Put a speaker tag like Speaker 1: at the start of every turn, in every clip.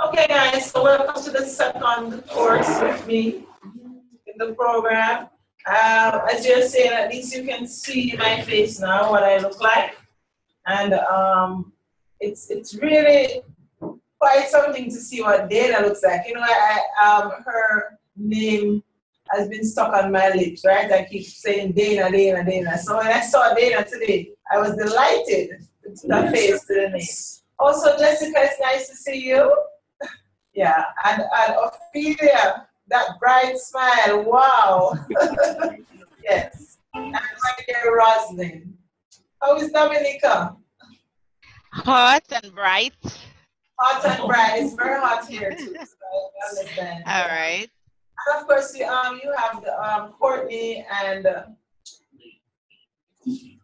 Speaker 1: Okay, guys, so welcome to the second course with me in the program. As you're saying, at least you can see my face now, what I look like. And it's really quite something to see what Dana looks like. You know, her name has been stuck on my lips, right? I keep saying Dana, Dana, Dana. So when I saw Dana today, I was delighted to put a face to the name. Also, Jessica, it's nice to see you. Yeah, and Ophelia, that bright smile, wow. Yes. And my dear Roslyn. How is Dominica?
Speaker 2: Hot and bright.
Speaker 1: Hot and bright. It's very hot here too, so I understand.
Speaker 2: All right.
Speaker 1: And of course, you have the Courtney and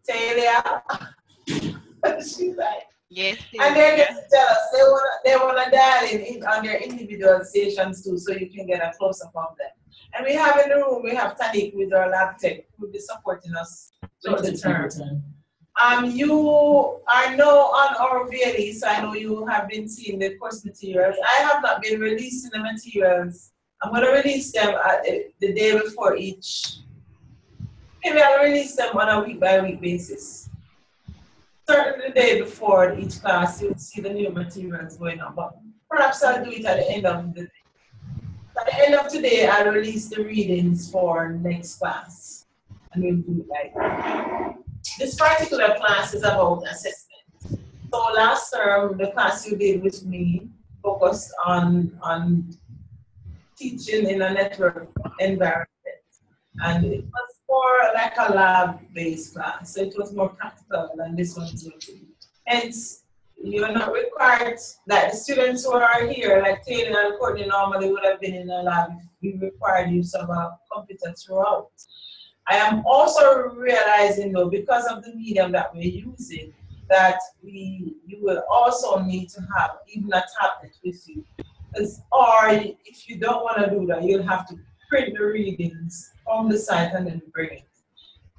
Speaker 1: Talia. She's like,
Speaker 2: yes.
Speaker 1: And they're getting jealous. They wanna dial in on their individual stations too, so you can get a close up of them. And we have in the room, we have Tanik with our lab tech who will be supporting us through the term. You are now on our VLE, so I know you have been seeing the course materials. I have not been releasing the materials. I'm going to release them the day before each. Maybe I'll release them on a week-by-week basis. Certainly the day before each class, you'll see the new materials going on, but perhaps I'll do it at the end of the day. At the end of today, I'll release the readings for next class, and we'll do it like that. This particular class is about assessment. So last term, the class you did with me focused on teaching in a network environment. And it was more like a lab-based class. So it was more practical than this one is going to be. Hence, you're not required, like the students who are here, like Taylor and Courtney normally would have been in a lab if we required use of a computer throughout. I am also realizing though, because of the medium that we're using, that you will also need to have even a tablet with you. Or if you don't want to do that, you'll have to print the readings from the site and then bring it.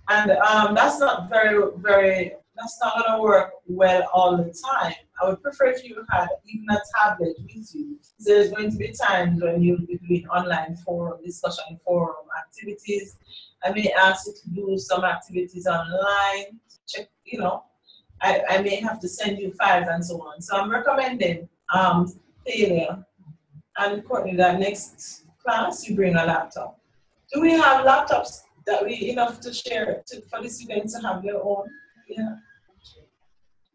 Speaker 1: And that's not that's not going to work well all the time. I would prefer if you had even a tablet with you. There's going to be times when you'll be doing online forum, discussion forum activities. I may ask you to do some activities online, check, you know, I may have to send you files and so on. So I'm recommending Taylor and Courtney that next class you bring a laptop. Do we have laptops that we enough to share for the students to have their own? Yeah.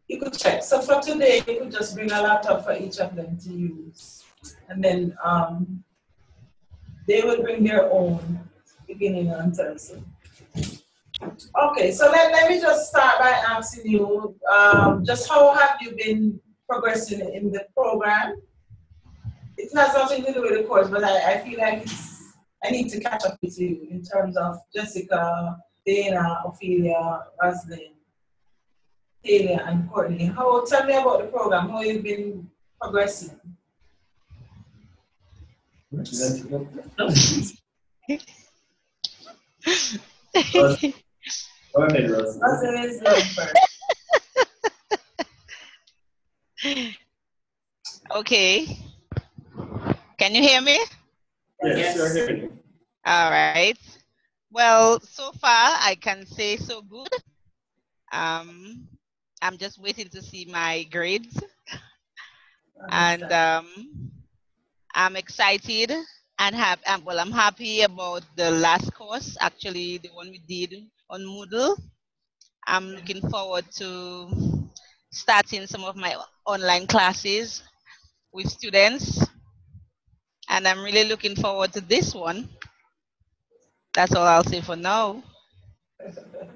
Speaker 1: You could check. So for today, you could just bring a laptop for each of them to use. And then they will bring their own beginning on Thursday. Okay, so let me just start by asking you, just how have you been progressing in the program? It has nothing to do with the course, but I feel like I need to catch up with you in terms of Jessica, Dana, Ophelia, Roslyn, Taylor, and Courtney. Tell me about the program, how you've been progressing.
Speaker 3: Go ahead, Roslyn.
Speaker 2: Okay. Can you hear me?
Speaker 3: Yes, you're hearing.
Speaker 2: All right. Well, so far I can say so good. I'm just waiting to see my grades. And I'm excited and I'm happy about the last course, actually the one we did on Moodle. I'm looking forward to starting some of my online classes with students. And I'm really looking forward to this one. That's all I'll say for now.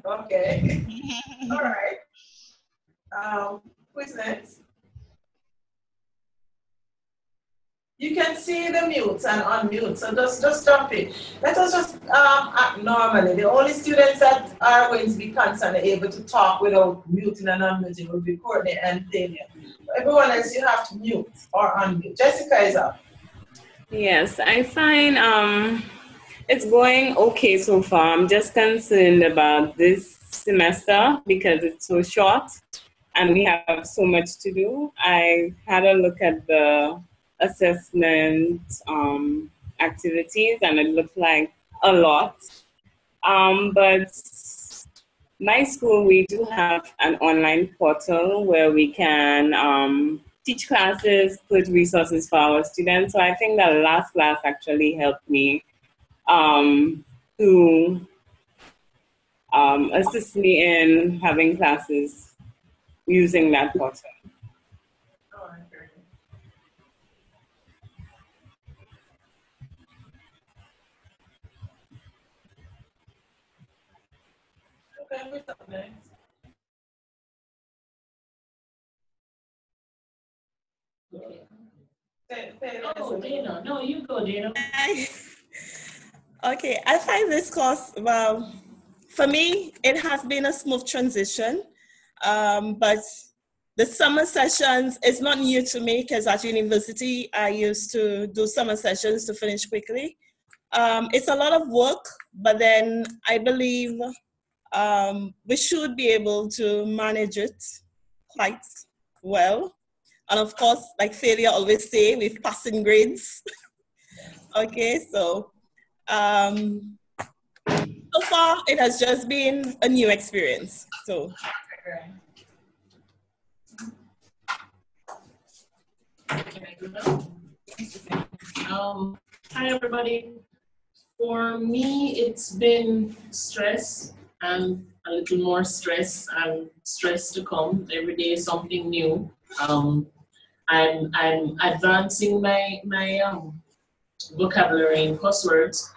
Speaker 1: Okay. All right. Who's next? You can see the mute and unmute, so just jump in. Let us just act normally. The only students that are going to be concerned and able to talk without muting and unmuting will be Courtney and Talia. Everyone else, you have to mute or unmute. Jessica is up.
Speaker 4: Yes, I find it's going okay so far. I'm just concerned about this semester because it's so short and we have so much to do. I had a look at the assessment activities, and it looked like a lot. But my school, we do have an online portal where we can teach classes, put resources for our students. So I think the last class actually helped me to assist me in having classes using that portal.
Speaker 1: Okay, what's up next?
Speaker 5: Oh, Dana. No, you go, Dana.
Speaker 6: Okay, I find this course, well, for me, it has been a smooth transition, but the summer sessions is not new to me because at university, I used to do summer sessions to finish quickly. It's a lot of work, but then I believe we should be able to manage it quite well. And of course, like failure always say, with passing grades. Okay, so so far it has just been a new experience. So.
Speaker 5: Hi, everybody. For me, it's been stress and a little more stress and stress to come. Every day is something new. I'm advancing my vocabulary in cuss words.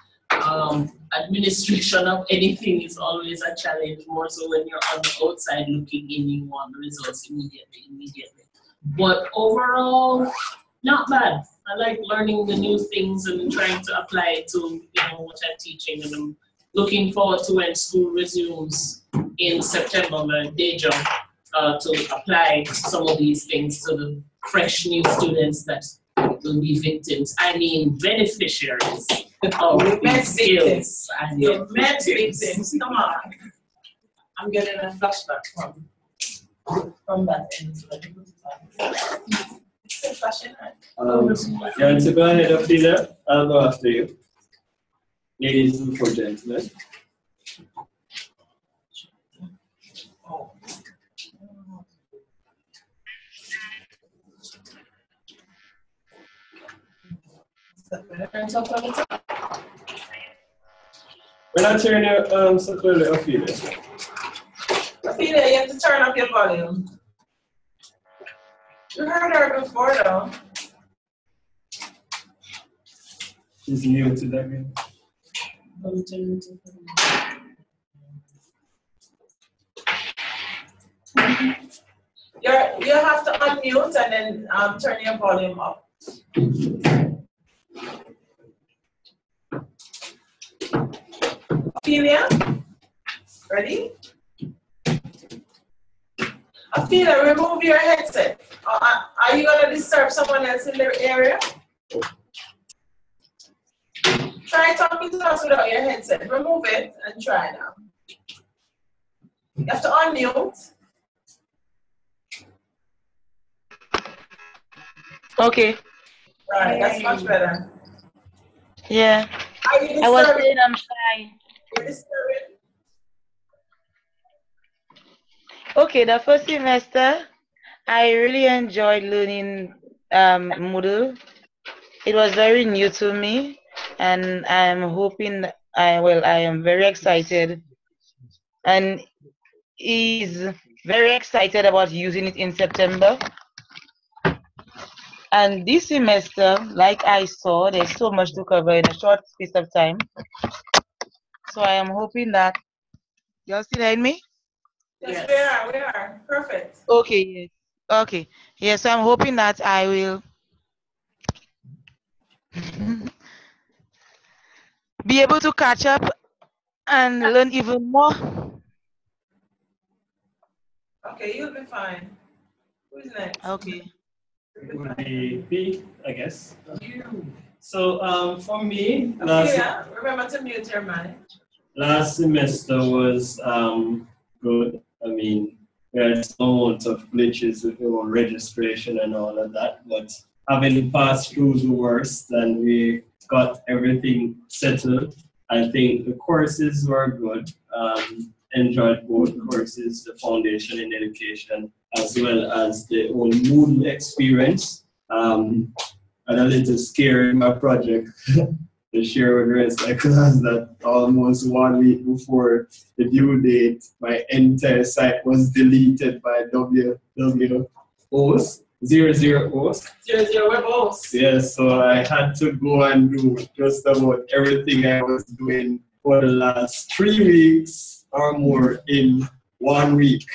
Speaker 5: Administration of anything is always a challenge, more so when you're on the outside looking in, you want the results immediately. But overall, not bad. I like learning the new things and trying to apply it to what I'm teaching, and I'm looking forward to when school resumes in September, my day job, to apply some of these things to the fresh new students that will be victims. I mean beneficiaries of these skills. And
Speaker 1: You met victims. Come on. I'm getting a flashback from that end. Still flashing, right?
Speaker 3: You want to go ahead, Ophelia? I'll go after you. Ladies before gentlemen. We're not turning your so clearly, Ophelia.
Speaker 1: Ophelia, you have to turn up your volume. You heard her before, though.
Speaker 3: She's muted again.
Speaker 1: You have to unmute and then turn your volume up. Ophelia, ready? Ophelia, remove your headset. Are you going to disturb someone else in their area? Try talking to us without your headset. Remove it and try now. You have to unmute.
Speaker 7: Okay.
Speaker 1: Right, that's much better.
Speaker 7: Yeah.
Speaker 1: Are you disturbing?
Speaker 7: I was saying I'm shy.
Speaker 1: You're disturbing?
Speaker 7: Okay, the first semester, I really enjoyed learning Moodle. It was very new to me, and I'm hoping I am very excited, and is very excited about using it in September. And this semester, like I saw, there's so much to cover in a short space of time. So I am hoping that y'all still hear me?
Speaker 1: Yes, we are. Perfect.
Speaker 7: Okay, yes. Okay. Yes, so I'm hoping that I will be able to catch up and learn even more.
Speaker 1: Okay, you'll be fine. Who's next?
Speaker 7: Okay.
Speaker 3: It would be B, I guess. So for me,
Speaker 1: remember to mute your mic.
Speaker 3: Last semester was good. I mean, we had some amount of glitches with our registration and all of that, but having passed through the worst and we got everything settled. I think the courses were good. Enjoyed both courses, the foundation in education, as well as the whole Moodle experience. And a little scary in my project to share with the rest of my class that almost 1 week before the due date, my entire site was deleted by WWOs. 00
Speaker 1: web host.
Speaker 3: Yes, so I had to go and do just about everything I was doing for the last 3 weeks or more in 1 week.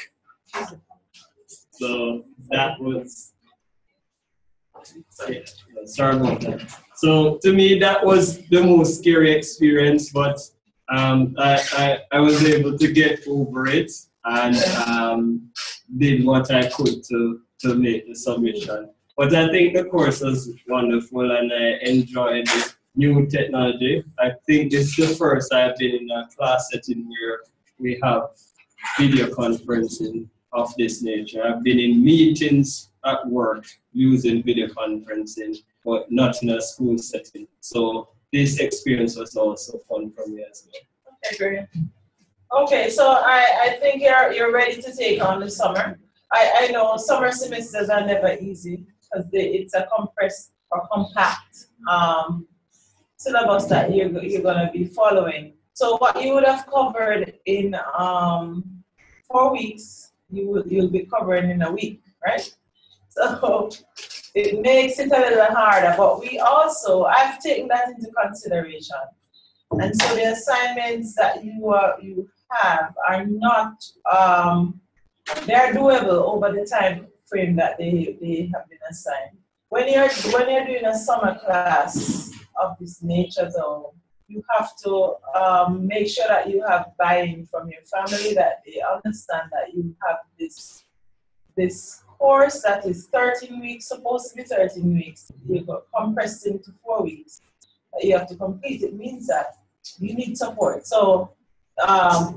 Speaker 3: So that was, sorry about that. So to me, that was the most scary experience, but I was able to get over it and did what I could to make the submission. But I think the course was wonderful and I enjoyed the new technology. I think it's the first I've been in a class setting where we have video conferencing of this nature. I've been in meetings at work using video conferencing, but not in a school setting. So this experience was also fun for me as well.
Speaker 1: Okay, great. Okay, so I think you're ready to take on the summer. I know summer semesters are never easy because it's a compressed or compact syllabus that you're going to be following. So what you would have covered in 4 weeks, you'll be covering in a week, right? So it makes it a little harder, but I've taken that into consideration. And so the assignments that you have are not, they're doable over the time frame that they have been assigned. When you're doing a summer class of this nature though, you have to make sure that you have buy-in from your family, that they understand that you have this course that is 13 weeks, supposed to be 13 weeks. You got compressed into 4 weeks that you have to complete. It means that you need support. So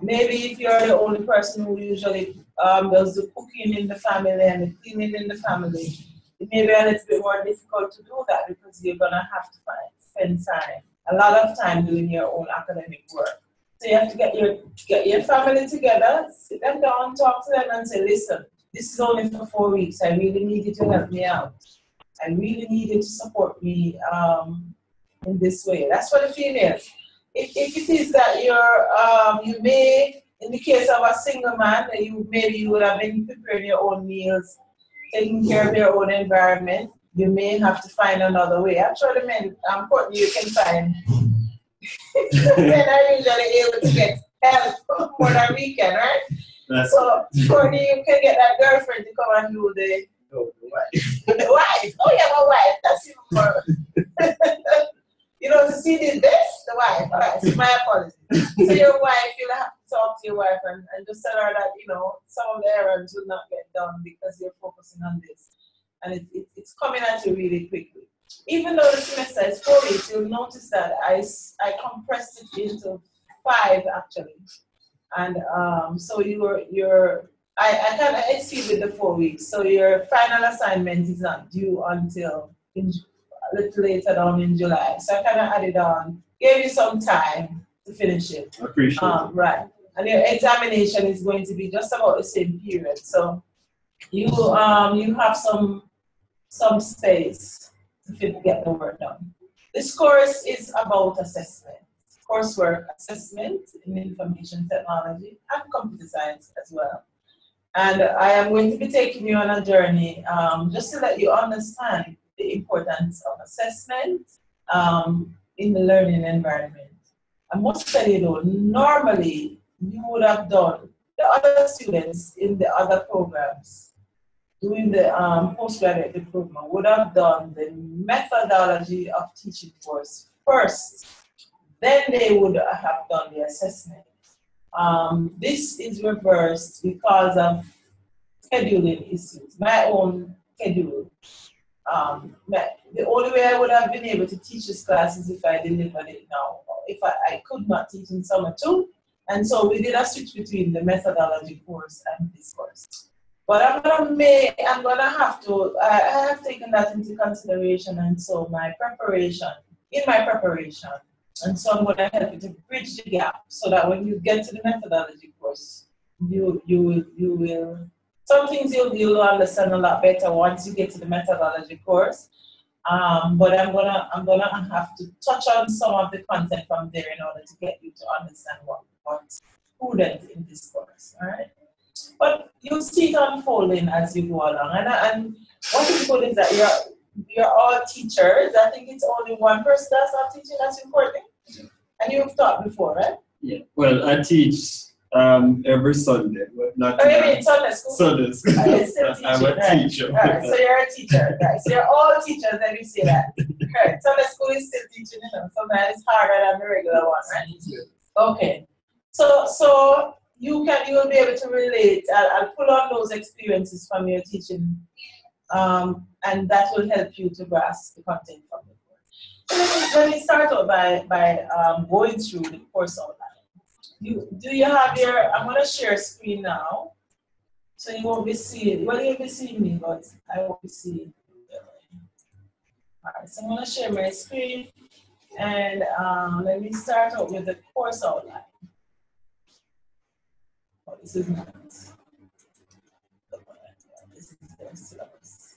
Speaker 1: maybe if you're the only person who usually does the cooking in the family and the cleaning in the family, it may be a little bit more difficult to do that because you're gonna have to spend a lot of time doing your own academic work. So you have to get your family together, sit them down, talk to them and say, listen, this is only for 4 weeks. I really need you to help me out. I really need you to support me in this way. That's for the females. If it is that you may, in the case of a single man, maybe you would have been preparing your own meals, taking care of your own environment, you may have to find another way. I'm sure the men, Courtney, you can find. Men are usually able to get help more than we can, right? So, Courtney, you can get that girlfriend to come and do the wife. The wife. Oh, you have a wife. That's even more. You know, to see the the wife. All right, so my apologies. So your wife, you'll have to talk to your wife and just tell her that, you know, some of the errands will not get done because you're focusing on this. And it's coming at you really quickly. Even though the semester is 4 weeks, you'll notice that I compressed it into 5 actually. And so I kind of exceeded the 4 weeks. So your final assignment is not due until a little later down in July. So I kind of added on, gave you some time to finish it.
Speaker 3: I appreciate it.
Speaker 1: Right. And your examination is going to be just about the same period. So you have some space to get the work done. This course is about assessment, coursework assessment in information technology and computer science as well. And I am going to be taking you on a journey just to let you understand the importance of assessment in the learning environment. I must tell you though, normally you would have done, the other students in the other programs doing the postgraduate diploma would have done the methodology of teaching course first, then they would have done the assessment. This is reversed because of scheduling issues, my own schedule. The only way I would have been able to teach this class is if I delivered it now. If I could not teach in summer too. And so we did a switch between the methodology course and this course. But I'm gonna have to, I have taken that into consideration, and so in my preparation, and so I'm gonna help you to bridge the gap so that when you get to the methodology course, you will, some things you'll understand a lot better once you get to the methodology course. But I'm gonna have to touch on some of the content from there in order to get you to understand what's prudent in this course. All right. But you'll see it unfolding as you go along. And what is good is that you're all teachers. I think it's only one person that's not teaching, that's important. And you've taught before, right?
Speaker 3: Yeah. Well, I teach every Sunday, but not
Speaker 1: Sunday school.
Speaker 3: Sunday school. I'm a teacher.
Speaker 1: Right. So you're a teacher, right? So you're all teachers. Let me say that. Right. Sunday school is still teaching. Sometimes it's harder than the regular one, right? Okay. So you will be able to relate. I'll pull on those experiences from your teaching, and that will help you to grasp the content from the course. So let me start out by going through the course outline. Do you have your? I'm going to share screen now, so you won't be seeing. Well, you'll be seeing me, but I won't be seeing. All right. So I'm going to share my screen, and let me start out with the course outline. Oh, this is not. This is their syllabus.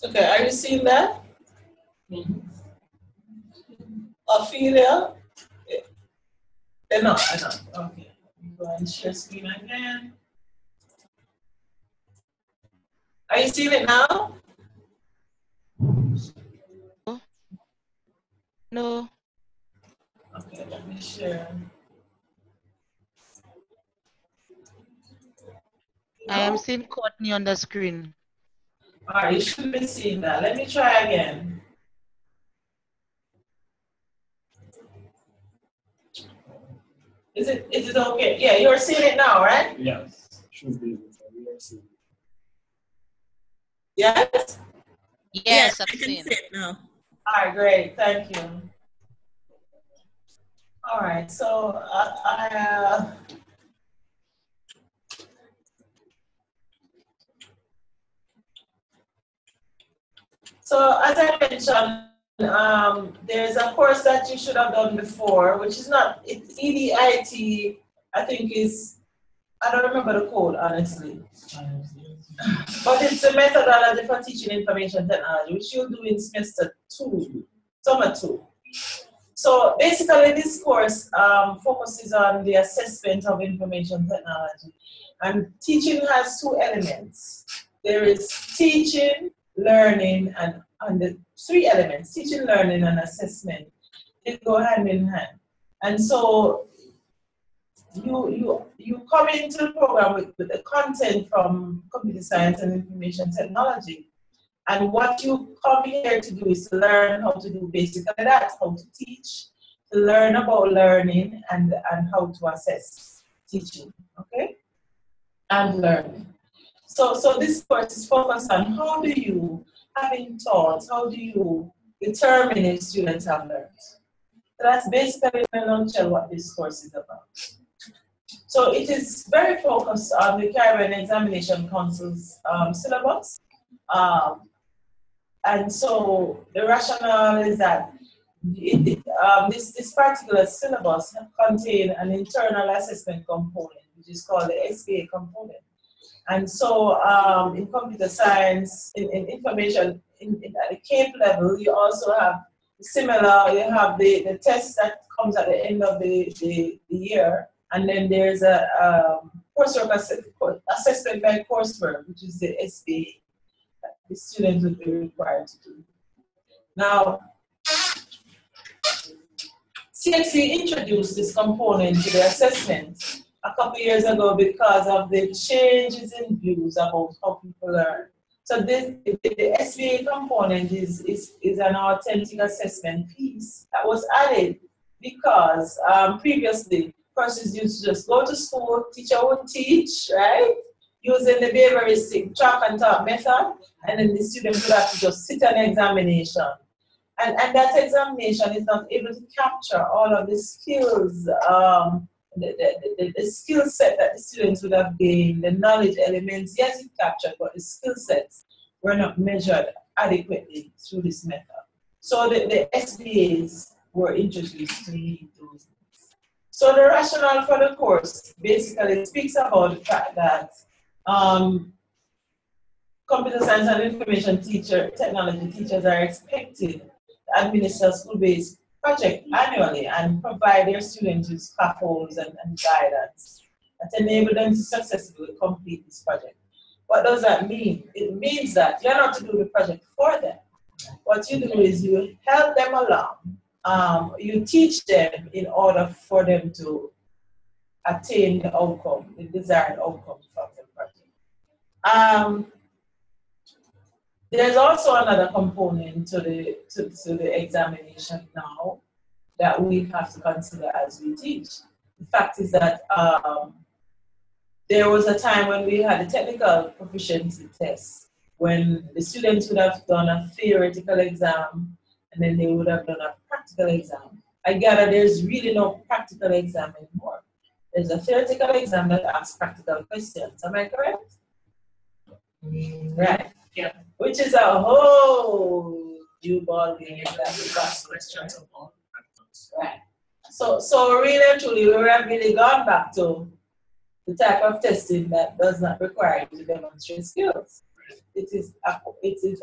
Speaker 1: Okay, are you seeing that? Ophelia? Enough. Okay. Go and share screen again. Are you seeing it now?
Speaker 7: No.
Speaker 1: Okay, let me share.
Speaker 7: I am seeing Courtney on the screen.
Speaker 1: All right, you should be seeing that. Let me try again. Is it okay? Yeah, you're seeing it now, right?
Speaker 3: Yes. Should be able to see it.
Speaker 1: Yes?
Speaker 2: Yes,
Speaker 6: I
Speaker 2: I've
Speaker 6: can
Speaker 2: seen.
Speaker 6: see it now.
Speaker 1: All right, great. Thank you. All right, so so as I mentioned, there's a course that you should have done before, which is not, it's EDIT, I think is, I don't remember the code, honestly. But it's a methodology for teaching information technology, which you'll do in semester 2, summer 2. So basically this course focuses on the assessment of information technology. And teaching has 2 elements. There is teaching, learning, and the 3 elements, teaching, learning, and assessment. They go hand in hand. And so you come into the program with the content from computer science and information technology. And what you come here to do is to learn how to do basically that, how to teach, to learn about learning, and how to assess teaching, okay? And learning. So this course is focused on how do you, having taught, how do you determine if students have learned? So that's basically in a nutshell what this course is about. So it is very focused on the Caribbean Examination Council's syllabus. And so the rationale is that this particular syllabus contains an internal assessment component, which is called the SPA component. And so in computer science, in information, at the CAPE level, you also have similar, you have the test that comes at the end of the year, and then there's a coursework assessment by coursework, which is the SPA that the students would be required to do. Now, CXC introduced this component to the assessment a couple years ago because of the changes in views about how people learn. So the SBA component is an authentic assessment piece that was added because previously persons used to just go to school, teacher would teach, right? Using the behavioristic track and talk method, and then the student would have to just sit an examination. And that examination is not able to capture all of the skills, the skill set that the students would have gained, the knowledge elements, yes, it captured, but the skill sets were not measured adequately through this method. So the SBAs were introduced to meet those needs. So the rationale for the course basically speaks about the fact that computer science and information technology teachers are expected to administer school-based project annually and provide their students with scaffolds and guidance that enable them to successfully complete this project. What does that mean? It means that you're not to do the project for them. What you do is you help them along. You teach them in order for them to attain the outcome, the desired outcome from the project. There's also another component to the examination now that we have to consider as we teach. The fact is that there was a time when we had a technical proficiency test when the students would have done a theoretical exam and then they would have done a practical exam. I gather there's really no practical exam anymore. There's a theoretical exam that asks practical questions. Am I correct? Right.
Speaker 5: Yeah.
Speaker 1: Which is a whole new ball game. That's
Speaker 5: questions of all.
Speaker 1: Right. So really and truly, we have really gone back to the type of testing that does not require you to demonstrate skills. It is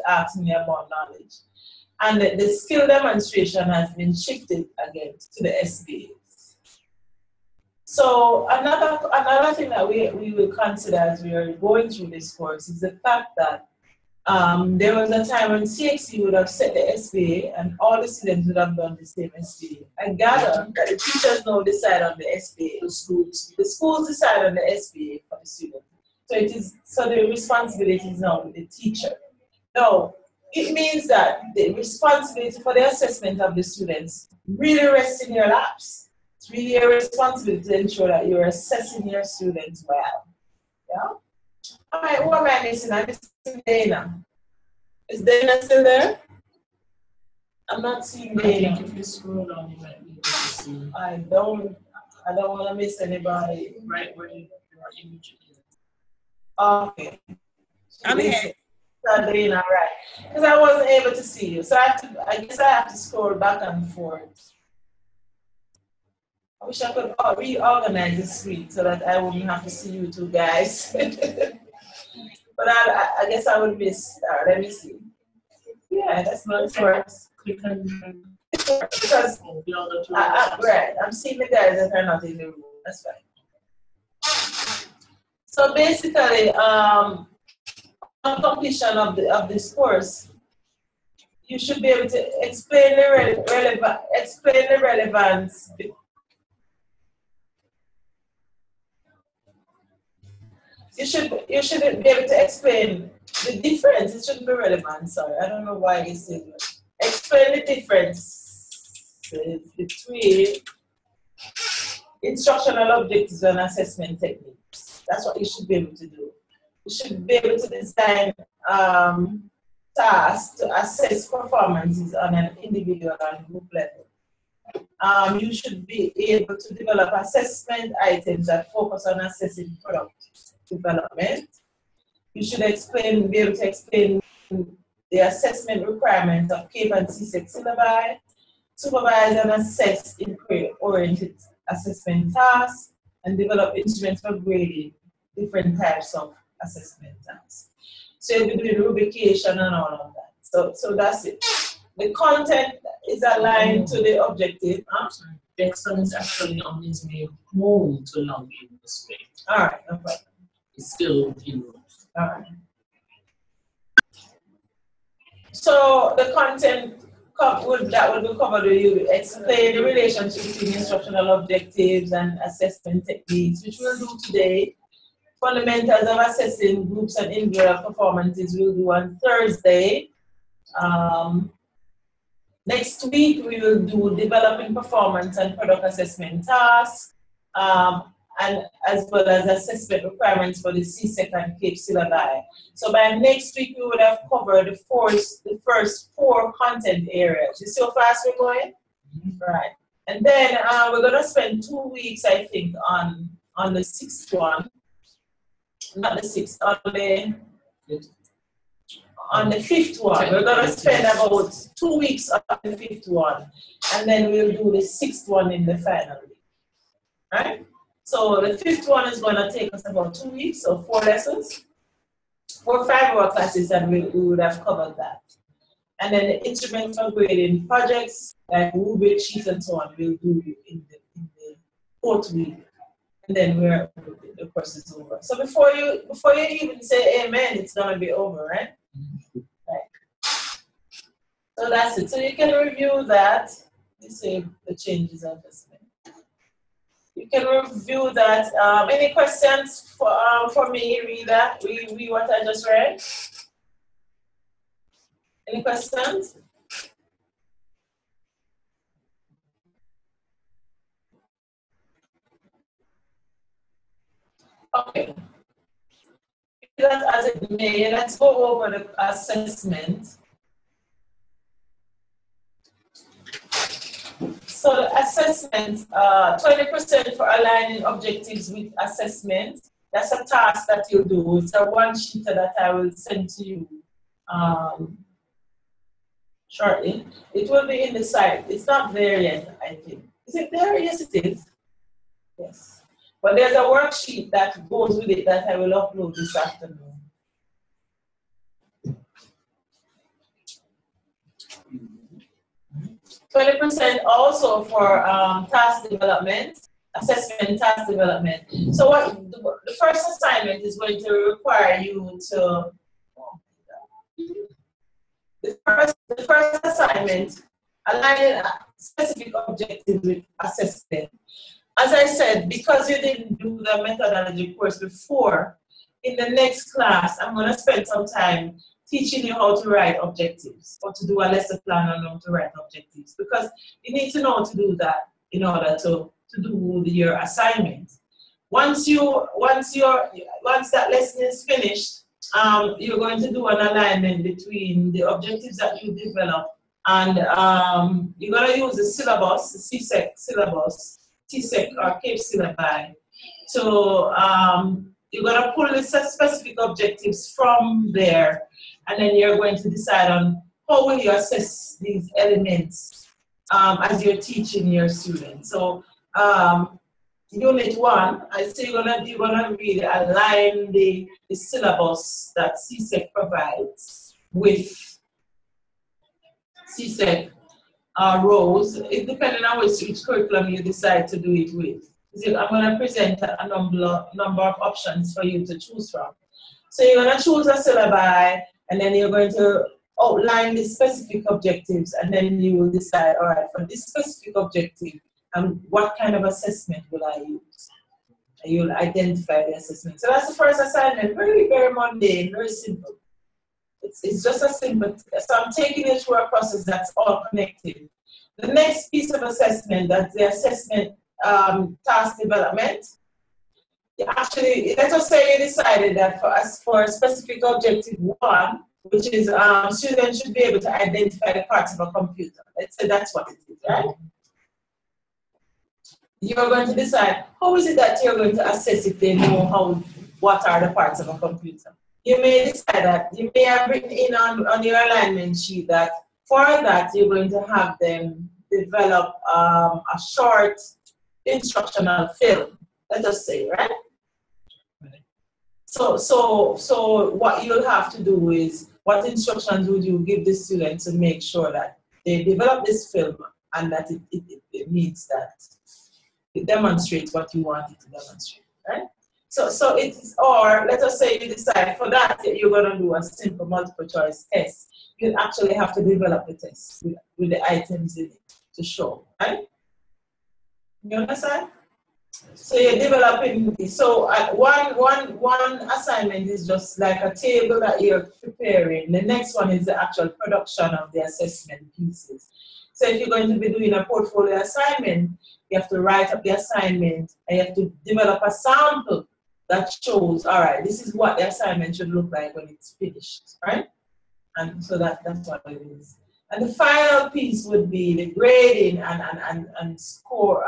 Speaker 1: asking you about knowledge. And the skill demonstration has been shifted again to the SBAs. So another thing that we will consider as we are going through this course is the fact that there was a time when CXC would have set the SBA and all the students would have done the same SBA. I gather that the teachers now decide on the SBA. The schools decide on the SBA for the students. So the responsibility is now with the teacher. Now, it means that the responsibility for the assessment of the students really rests in your laps. It's really a responsibility to ensure that you're assessing your students well. Yeah? All right, who am I missing? I'm missing Dana. Is Dana still there? I'm not seeing Dana.
Speaker 5: I think if you scroll down, you might be able to see.
Speaker 1: I don't want to miss anybody.
Speaker 5: Right where your image is.
Speaker 1: Okay.
Speaker 6: I'm here.
Speaker 1: Dana, right? Because I wasn't able to see you, so I guess I have to scroll back and forth. I wish I could reorganize this week so that I wouldn't have to see you two guys. But I guess I would miss. Let me see. Yeah, that's not it works.
Speaker 5: Click on
Speaker 1: because right, I'm seeing the guys that are not in the room. That's fine. So basically, on completion of this course, you should be able to explain the relevance. You should be able to explain the difference. It shouldn't be relevant. Sorry, I don't know why you said that. Explain the difference between instructional objectives and assessment techniques. That's what you should be able to do. You should be able to design tasks to assess performances on an individual and group level. You should be able to develop assessment items that focus on assessing product development. You should be able to explain the assessment requirements of CAPE and CSEC syllabi, supervise and assess inquiry-oriented assessment tasks, and develop instruments for grading different types of assessment tasks. So you'll be doing rubrication and all of that. So that's it. The content is aligned to the objective.
Speaker 5: The excellence actually on this may home to allow you to speak.
Speaker 1: All right, no problem.
Speaker 5: It's still in.
Speaker 1: All right. So the content that will be covered with you explain the relationship between instructional objectives and assessment techniques, which we'll do today. fundamentals of assessing groups and individual performances we'll do on Thursday. Next week, we will do developing performance and product assessment tasks, and as well as assessment requirements for the CSEC and CAPE syllabi. So by next week, we would have covered the first 4 content areas. You see how fast we're going? Right. And then we're going to spend 2 weeks, I think, on the 6th one. Not the 6th, on the 5th one. We're going to spend about 2 weeks on the 5th one. And then we'll do the 6th one in the final week. Right? So the 5th one is going to take us about 2 weeks, so 4 lessons. 4 5-hour classes, and we would have covered that. And then the instruments for grading projects, like rubric sheets and so on, we'll do in the 4th week. And then the course is over. So before you even say amen, it's going to be over, right? Right. So that's it. So you can review that. You say the changes I've just made. You can review that. Any questions for me, Rita? Read what I just read? Any questions? Okay. That as it may, let's go over the assessment. So the assessment, 20% for aligning objectives with assessment. That's a task that you do. It's a one-sheeter that I will send to you shortly. It will be in the site. It's not there yet, I think. Is it there? Yes, it is. Yes. But there's a worksheet that goes with it that I will upload this afternoon. %, also for task development, assessment task development. So what the first assignment is going to require you to, the first assignment, aligning specific objectives with assessment. As I said, because you didn't do the methodology course before, in the next class, I'm going to spend some time teaching you how to write objectives, or to do a lesson plan on how to write objectives, because you need to know how to do that in order to do your assignment. Once that lesson is finished, you're going to do an alignment between the objectives that you develop, and you're going to use the syllabus, the CSEC syllabus, CSEC or CAPE syllabi. So you're going to pull the specific objectives from there, and then you're going to decide on how will you assess these elements as you're teaching your students. So Unit 1, I say you're gonna really align the syllabus that CSEC provides with CSEC roles, it depending on which curriculum you decide to do it with. I'm going to present a number of options for you to choose from. So you're going to choose a syllabi, and then you're going to outline the specific objectives, and then you will decide, all right, for this specific objective, what kind of assessment will I use? And you'll identify the assessment. So that's the first assignment, very, very mundane, very simple. It's just a simple, so I'm taking you through a process that's all connected. The next piece of assessment, that's the assessment task development. Actually, let us say you decided that for a specific objective 1, which is students should be able to identify the parts of a computer. Let's say that's what it is, right? You're going to decide how is it that you're going to assess if they know what are the parts of a computer. You may decide that, you may have written in on your alignment sheet that for that you're going to have them develop a short instructional film, let us say, right? So what you'll have to do is, what instructions would you give the students to make sure that they develop this film and that it means that it demonstrates what you want it to demonstrate, right? So it is, or let us say you decide for that you're going to do a simple multiple choice test. You actually have to develop the test with the items in it to show, right? You understand? So you're developing. So one assignment is just like a table that you're preparing. The next one is the actual production of the assessment pieces. So if you're going to be doing a portfolio assignment, you have to write up the assignment and you have to develop a sample that shows, all right, this is what the assignment should look like when it's finished, right? And so that's what it is. And the final piece would be the grading and score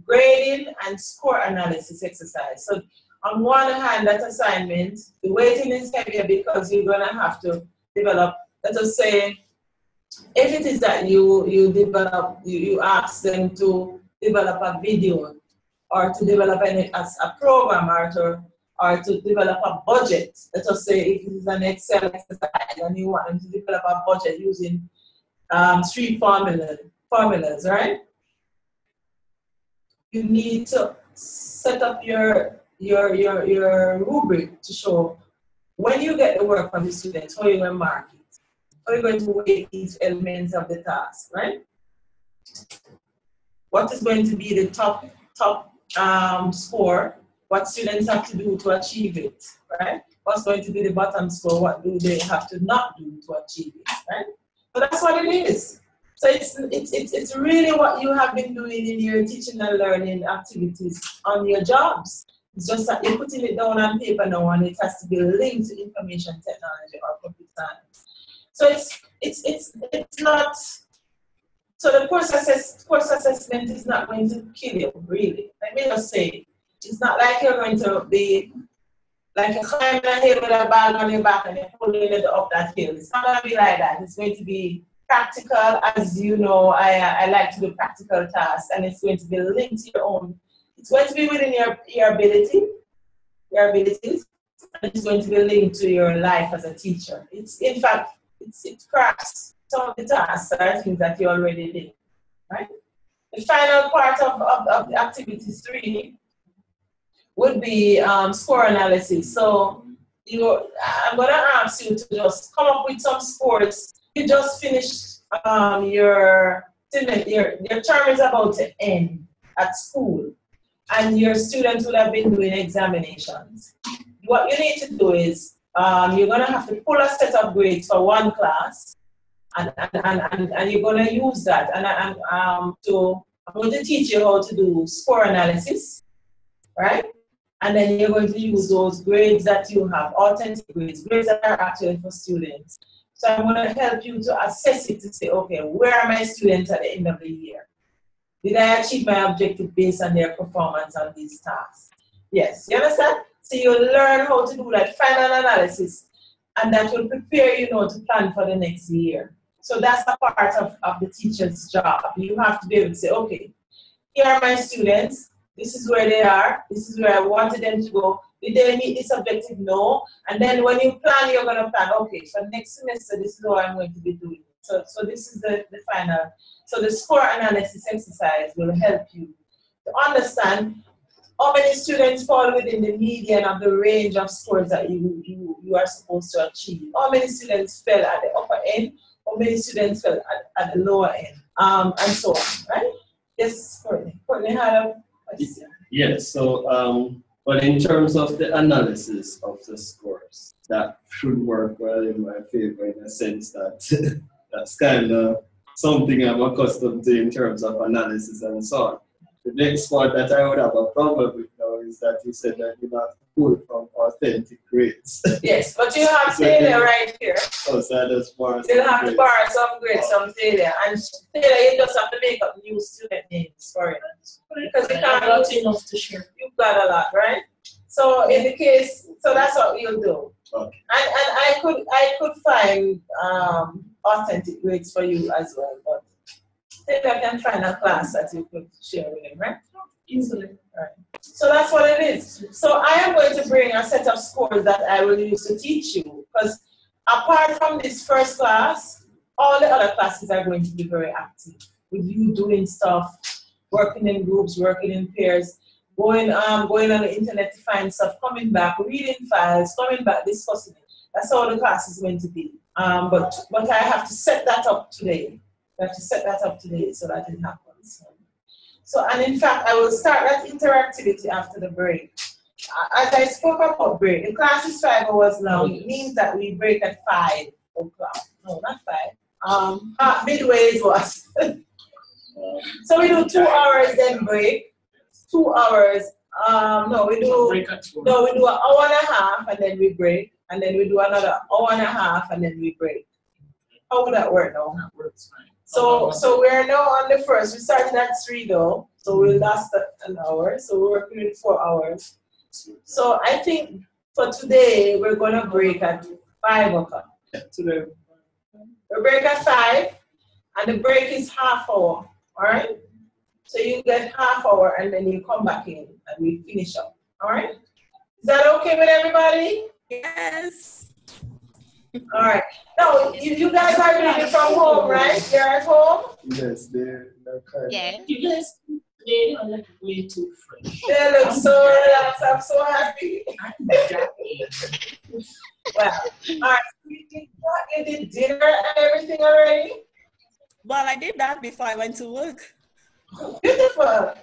Speaker 1: grading and score analysis exercise. So on one hand, that assignment, the weighting is heavier because you're gonna have to develop, let us say, if it is that you ask them to develop a video or to develop a program or to develop a budget. Let us say if it is an Excel exercise and you want them to develop a budget using 3 formulas, right? You need to set up your rubric to show when you get the work from the students, how you're going to mark it, how you're going to weight each elements of the task, right? What is going to be the top score? What students have to do to achieve it, right? What's going to be the bottom score? What do they have to not do to achieve it, right? So that's what it is. So it's really what you have been doing in your teaching and learning activities on your jobs. It's just that you're putting it down on paper now and it has to be linked to information technology or computer science. So it's not, so the course assessment is not going to kill you, really. Let me just say, it's not like you're going to be like you're climbing a hill with a bag on your back and you're pulling it up that hill. It's not going to be like that. It's going to be practical. As you know, I like to do practical tasks, and it's going to be linked to your own. It's going to be within your abilities, and it's going to be linked to your life as a teacher. It's, in fact, it crafts some of the tasks are things that you already did, right? The final part of the activity 3 would be score analysis. So I'm going to ask you to just come up with some scores. You just finished your term is about to end at school, and your students will have been doing examinations. What you need to do is you're going to have to pull a set of grades for one class, and you're going to use that. And I'm going to teach you how to do score analysis, right? And then you're going to use those grades that you have, authentic grades that are actually for students. So I'm going to help you to assess it to say, okay, where are my students at the end of the year? Did I achieve my objective based on their performance on these tasks? Yes, you understand? So you learn how to do that final analysis, and that will prepare you now to plan for the next year. So that's a part of the teacher's job. You have to be able to say, okay, here are my students. This is where they are. This is where I wanted them to go. Did they meet this objective? No. And then when you plan, you're going to plan, okay, for next semester, this is what I'm going to be doing. So this is the final. So the score analysis exercise will help you to understand how many students fall within the median of the range of scores that you are supposed to achieve. How many students fell at the upper end? How many students fell at the lower end? And so on, right? Yes, Courtney. Courtney had a question.
Speaker 3: Yes, so but in terms of the analysis of the scores, that should work well in my favor in a sense that that's kind of something I'm accustomed to in terms of analysis and so on. The next part that I would have a problem with now is that you said that you have to pull from authentic grades.
Speaker 1: Yes, but you have Taylor right here.
Speaker 3: Oh, so I just borrow some
Speaker 1: You'll have
Speaker 3: grades.
Speaker 1: to borrow some grades from Taylor. And Taylor, you just have to make up new student names for it. Because you can't
Speaker 5: got enough to share.
Speaker 1: You've got a lot, right? So in the case, so that's what you'll do.
Speaker 3: Okay.
Speaker 1: And I could find authentic grades for you as well, but Taylor can find a class that you could share with him, right?
Speaker 5: Easily.
Speaker 1: Right. So that's what it is. So I am going to bring a set of scores that I will use to teach you, because apart from this first class, all the other classes are going to be very active with you doing stuff, working in groups, working in pairs, going on the internet to find stuff, coming back, reading files, coming back, discussing it. That's how the class is going to be. But I have to set that up today. I have to set that up today so that it happens. So, and in fact, I will start that interactivity after the break. As I spoke about break, the class is 5 hours long. It means that we break at 5 o'clock. No, not 5. Midway is what? So we do 2 hours, then break. 2 hours. No, we do an hour and a half, and then we break, and then we do another hour and a half, and then we break. How would that work now?
Speaker 5: That works fine.
Speaker 1: So we're now on the first. We started at 3 though, so we last an hour. So we're working with 4 hours. So I think for today we're gonna break at 5 o'clock.
Speaker 3: Today.
Speaker 1: We break at 5, and the break is half hour. All right. So you get half hour, and then you come back in, and we finish up. All right. Is that okay with everybody?
Speaker 6: Yes.
Speaker 1: All right. Now you guys are doing it from home, right? You're at home.
Speaker 3: Yes, they're kind.
Speaker 2: Yeah.
Speaker 5: You guys today are like way too fresh.
Speaker 1: They look so relaxed. I'm so happy. Well, all right. You did dinner and everything already?
Speaker 6: Well, I did that before I went to work.
Speaker 1: Beautiful.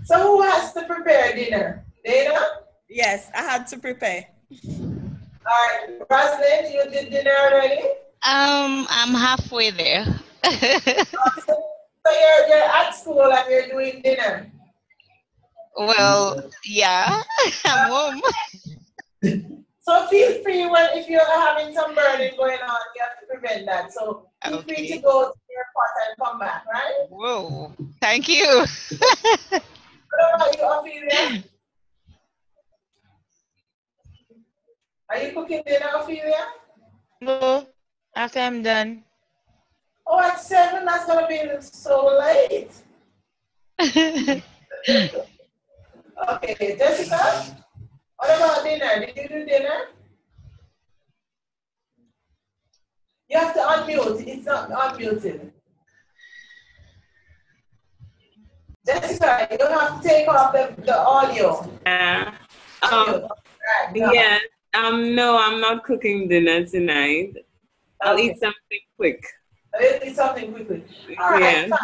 Speaker 1: So who has to prepare dinner? Dana?
Speaker 6: Yes, I had to prepare.
Speaker 1: All right. Roslyn, you did dinner already?
Speaker 2: I'm halfway there.
Speaker 1: So you're at school and you're doing dinner?
Speaker 2: Well, yeah, I'm home.
Speaker 1: So feel free if you're having some burning going on, you have to prevent that. So feel free to go to your pot and come back, right?
Speaker 2: Whoa, thank you.
Speaker 1: What about you, Ophelia? Are you cooking dinner, Ophelia?
Speaker 7: No, after I'm done.
Speaker 1: Oh, at 7, that's gonna be so late. Okay, Jessica, what about dinner? Did you do dinner? You have to unmute. It's not unmuted. Jessica, you have to take off the audio.
Speaker 4: Yeah.
Speaker 1: Right, no.
Speaker 4: Yeah. No, I'm not cooking dinner tonight. I'll eat something quick.
Speaker 1: I'll eat something quickly. All right.
Speaker 4: Yeah.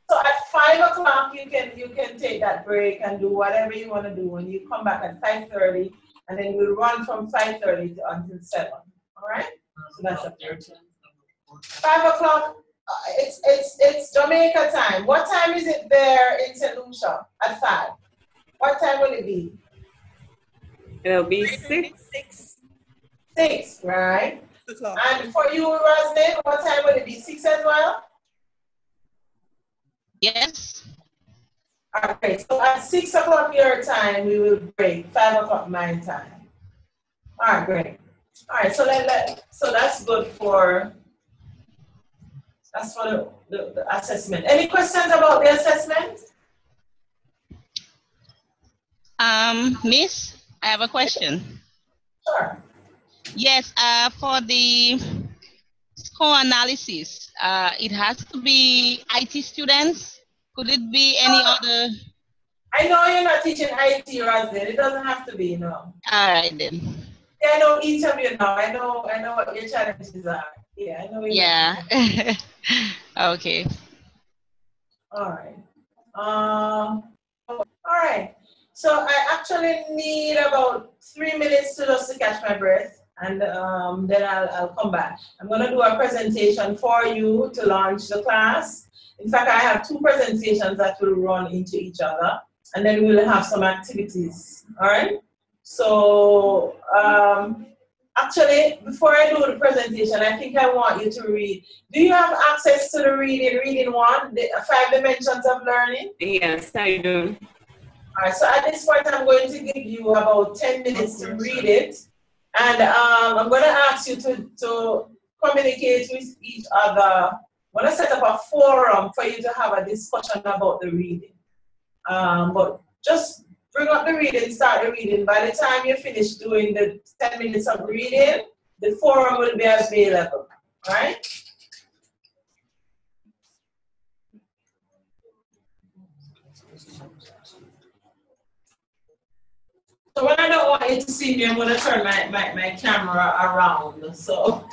Speaker 1: So at 5 o'clock, you can take that break and do whatever you want to do. When you come back at 5:30, and then we'll run from 5:30 until 7. All right. So that's up there. 5 o'clock. It's Jamaica time. What time is it there in St. Lucia at 5? What time will it be?
Speaker 4: It'll be 6.
Speaker 1: 6, right?
Speaker 6: 6 o'clock.
Speaker 1: And for you, Roslyn, what time will it be? 6 as well?
Speaker 2: Yes.
Speaker 1: Okay, so at 6 o'clock your time, we will break. 5 o'clock my time. All right, great. All right, so so that's good for the assessment. Any questions about the assessment?
Speaker 2: Miss, I have a question.
Speaker 1: Sure.
Speaker 2: Yes, for the score analysis, it has to be IT students. Could it be any other?
Speaker 1: I know you're not teaching IT, Roslyn. It doesn't have to be, no.
Speaker 2: All right then.
Speaker 1: Yeah, I know each of you now. I know what your challenges are. Yeah, I know.
Speaker 2: Yeah. Okay.
Speaker 1: All right. All right. So I actually need about 3 minutes to just to catch my breath, and then I'll come back. I'm going to do a presentation for you to launch the class. In fact, I have 2 presentations that will run into each other, and then we'll have some activities. All right. So actually, before I do the presentation, I think I want you to read. Do you have access to the reading 1, the 5 dimensions of learning?
Speaker 4: Yes, I do.
Speaker 1: All right, so at this point, I'm going to give you about 10 minutes to read it. And I'm going to ask you to communicate with each other. I'm going to set up a forum for you to have a discussion about the reading. But just bring up the reading, start the reading. By the time you finish doing the 10 minutes of reading, the forum will be available, all right? So when I don't want you to see me, I'm going to turn my camera around. So.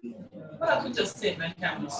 Speaker 1: Well, I could just say my camera.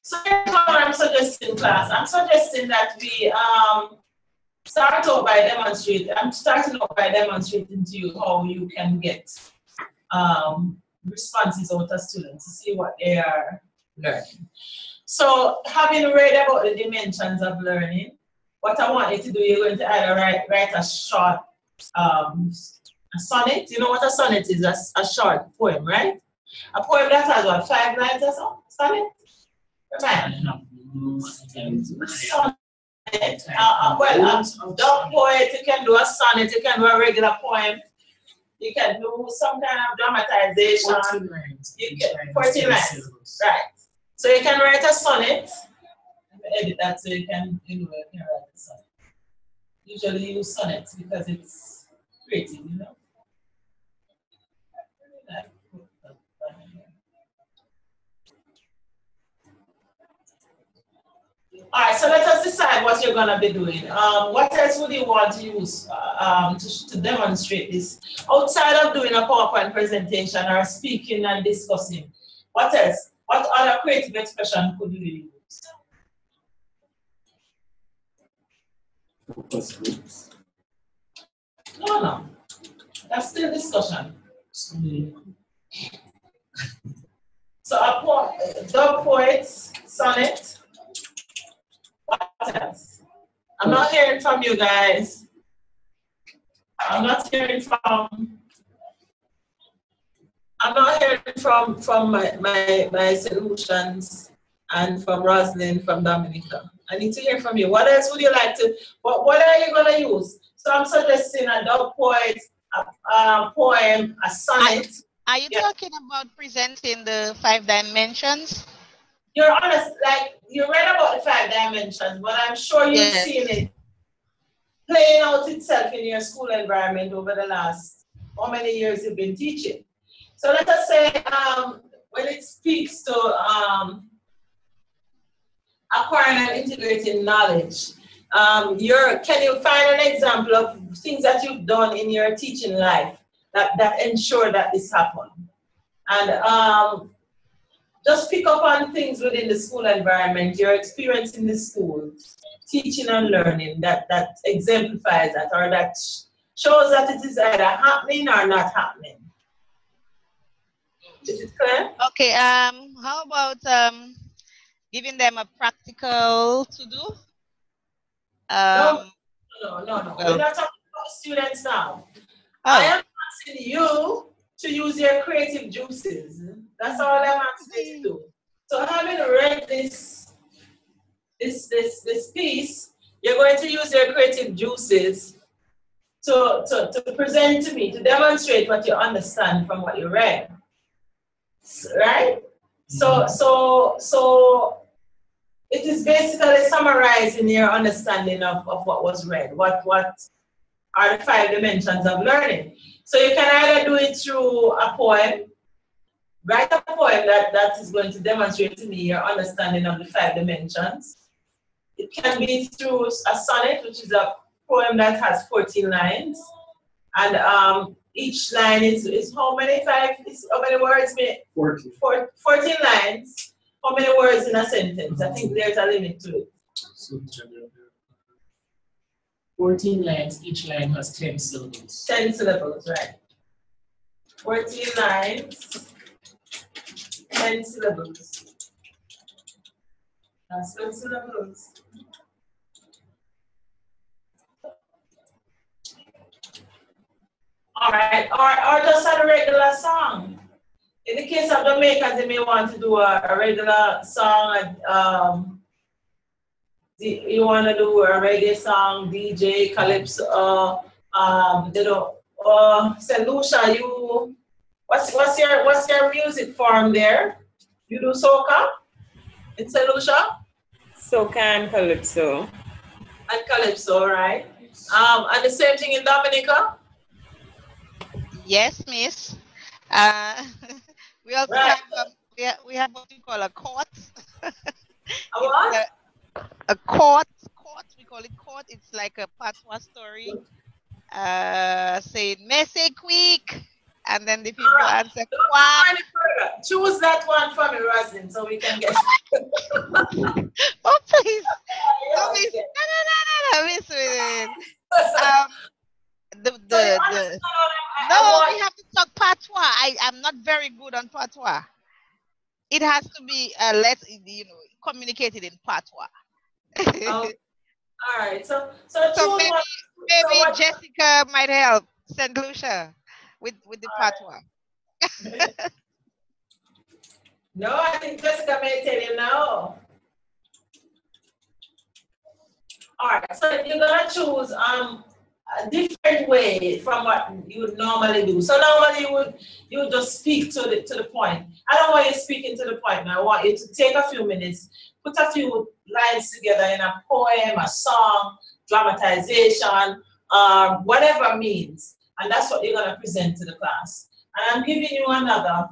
Speaker 1: So here's what I'm suggesting, class. I'm suggesting that we start out by demonstrating. I'm starting out by demonstrating to you how you can get responses out of students to see what they are learning. So having read about the dimensions of learning, what I want you to do, you're going to either write a short a sonnet. You know what a sonnet is? A short poem, right? A poem that has what, 5 lines or so? Sonnet? Sonnet. Dog poet, you can do a sonnet, you can do a regular poem, you can do some kind of dramatization.
Speaker 5: 14 lines.
Speaker 1: You can, 14 lines, right. So you can write a sonnet. Let me edit that so you can write a sonnet. Usually use sonnets because it's creative, you know. All right, so let us decide what you're gonna be doing. What else would you want to use to demonstrate this? Outside of doing a PowerPoint presentation or speaking and discussing, what else? What other creative expression could you use?
Speaker 3: Focus groups.
Speaker 1: No. That's still discussion. So dog poets, sonnet. What else? I'm not hearing from you guys. I'm not hearing from my solutions and from Roslyn, from Dominica. I need to hear from you. What else would you like to, what are you gonna use? So I'm suggesting a dog poet, a poem, a sonnet.
Speaker 2: Are you talking about presenting the 5 dimensions?
Speaker 1: You're honest, like you read about the 5 dimensions, but I'm sure you've seen it playing out itself in your school environment over the last, how many years you've been teaching. So let us say when it speaks to acquiring and integrating knowledge, can you find an example of things that you've done in your teaching life that ensure that this happened? And just pick up on things within the school environment, your experience in the school, teaching and learning that exemplifies that, or that shows that it is either happening or not happening. Is it clear?
Speaker 2: Okay, how about giving them a practical to do?
Speaker 1: No.
Speaker 2: Well,
Speaker 1: We're not talking about students now.
Speaker 2: Oh.
Speaker 1: I am asking you to use your creative juices. That's all I'm asking you to do. So having read this piece, you're going to use your creative juices to present to me, to demonstrate what you understand from what you read. Right? So it is basically summarizing your understanding of what was read. What are the 5 dimensions of learning? So you can either do it through a poem, write a poem that is going to demonstrate to me your understanding of the 5 dimensions. It can be through a sonnet, which is a poem that has 14 lines. And each line is how many words?
Speaker 3: 14.
Speaker 1: 14 lines. How many words in a sentence? I think there's a limit to it.
Speaker 5: 14 lines, each line has 10 syllables.
Speaker 1: 10 syllables, right. 14 lines, 10 syllables. That's 10 syllables. All right, or just a regular song. In the case of Jamaicans, they may want to do a regular song. You want to do a reggae song, DJ, calypso, St. Lucia, what's your music form there? You do soca in St. Lucia?
Speaker 4: Soca and calypso.
Speaker 1: And calypso, right? And the same thing in Dominica?
Speaker 2: Yes, miss. We also we have what we call a court.
Speaker 1: A what?
Speaker 2: A court, we call it court. It's like a patois story. Saying "Messy quick," and then the people answer "Quack."
Speaker 1: choose that one for me, Roslyn, so we can get.
Speaker 2: Oh, please. Oh, Miss, no, Miss Sweden.
Speaker 1: So you understand what I
Speaker 2: no,
Speaker 1: want.
Speaker 2: we have to talk patois. I'm not very good on patois. It has to be communicated in patois.
Speaker 1: All right. So choose
Speaker 2: So
Speaker 1: one.
Speaker 2: maybe
Speaker 1: what?
Speaker 2: Jessica might help St. Lucia with the patois.
Speaker 1: No, I think Jessica may tell you no. All right, so you're gonna choose a different way from what you would normally do. So normally you would just speak to the point. I don't want you speaking to the point. I want you to take a few minutes, put a few lines together in a poem, a song, dramatization, whatever means, and that's what you're gonna present to the class. And I'm giving you another.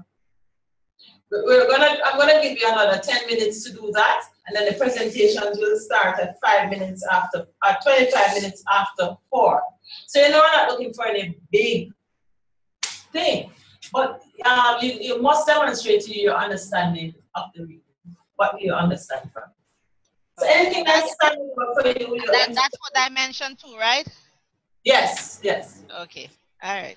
Speaker 1: I'm gonna give you another 10 minutes to do that, and then the presentations will start at 25 minutes after 4. So you know we're not looking for any big thing, but you must demonstrate to you your understanding of the reading, what you understand from. So anything that's standing for you,
Speaker 2: that's for dimension 2, right?
Speaker 1: Yes, yes.
Speaker 2: Okay, all right.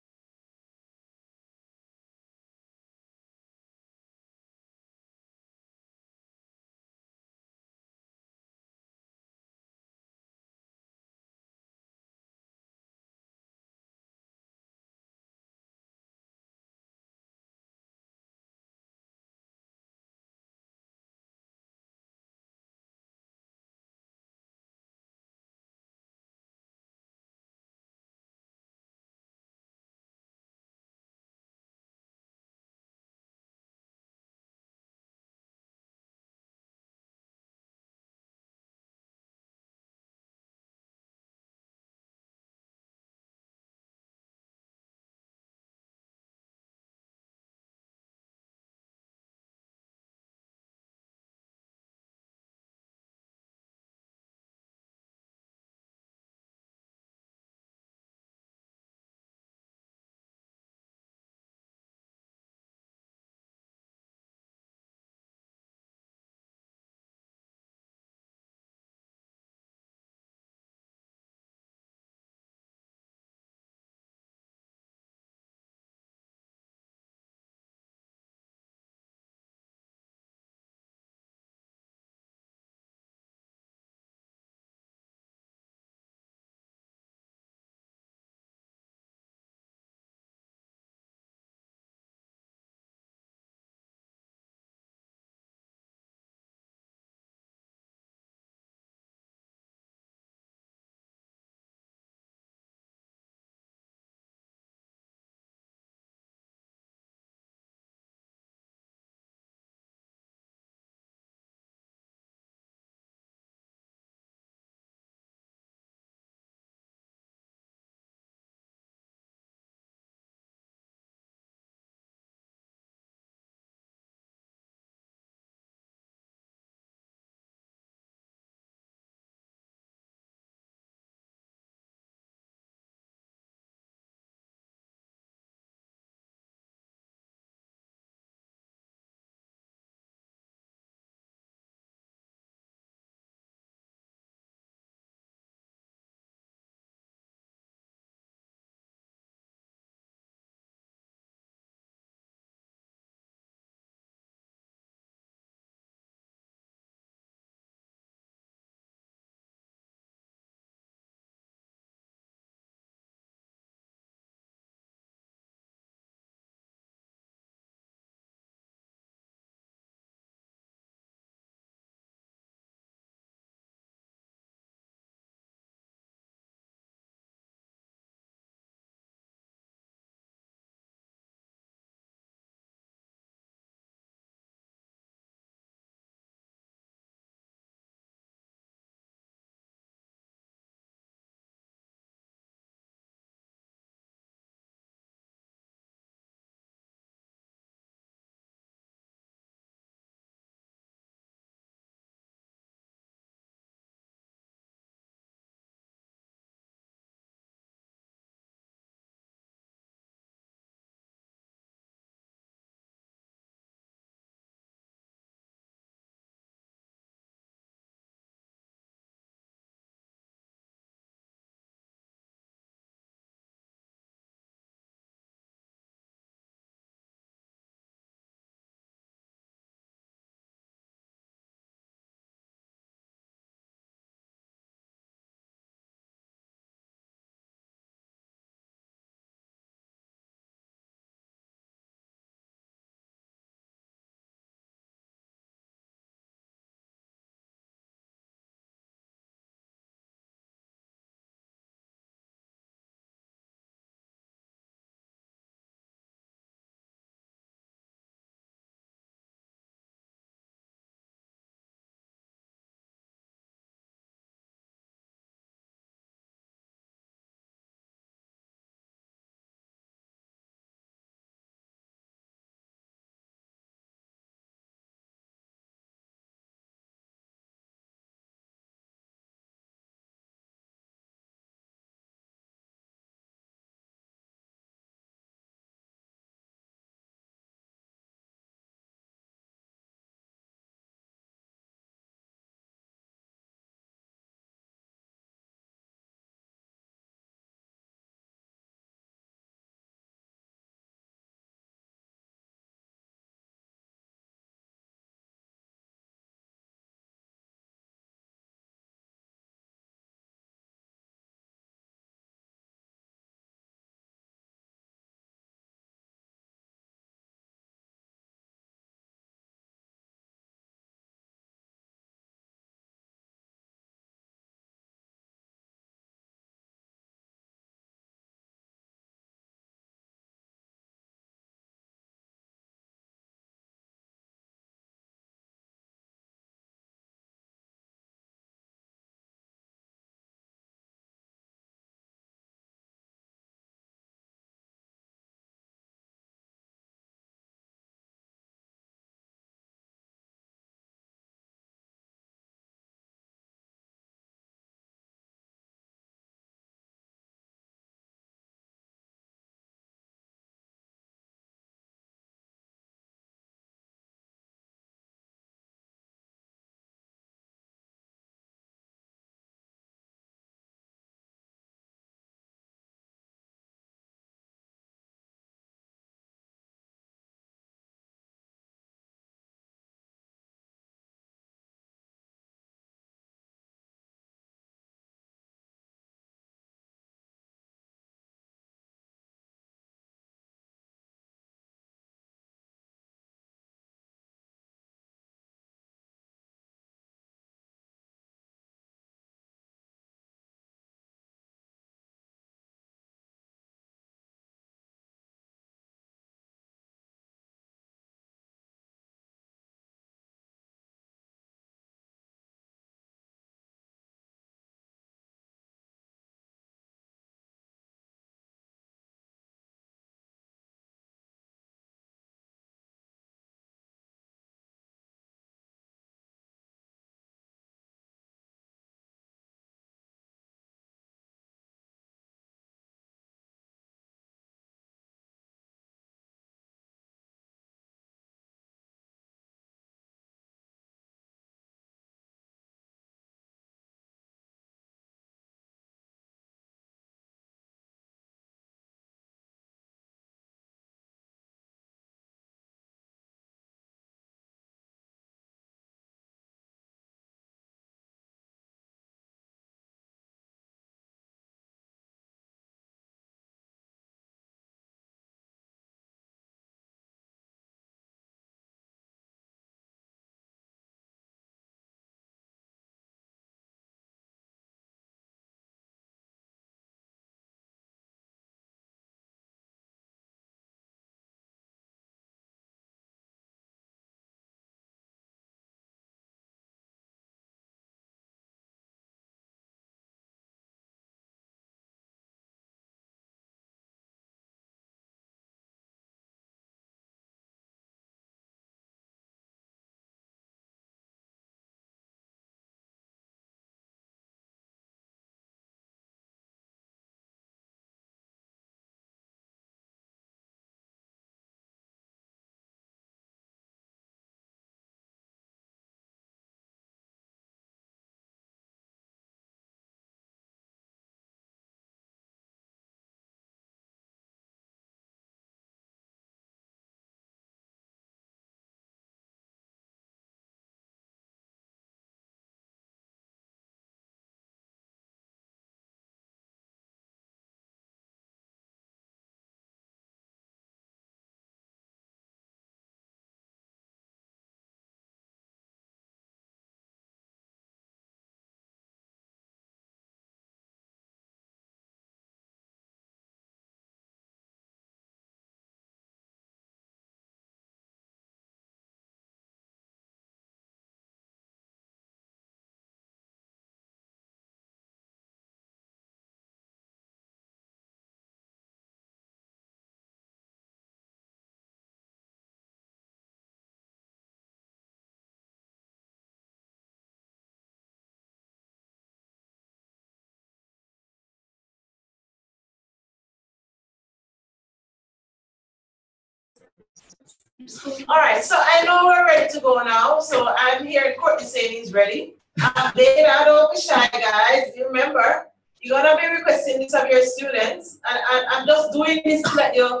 Speaker 1: All right, so I know we're ready to go now. So I'm hearing Courtney saying he's ready. Dana, don't be shy, guys. You remember, you're gonna be requesting this of your students, and I'm just doing this to let you.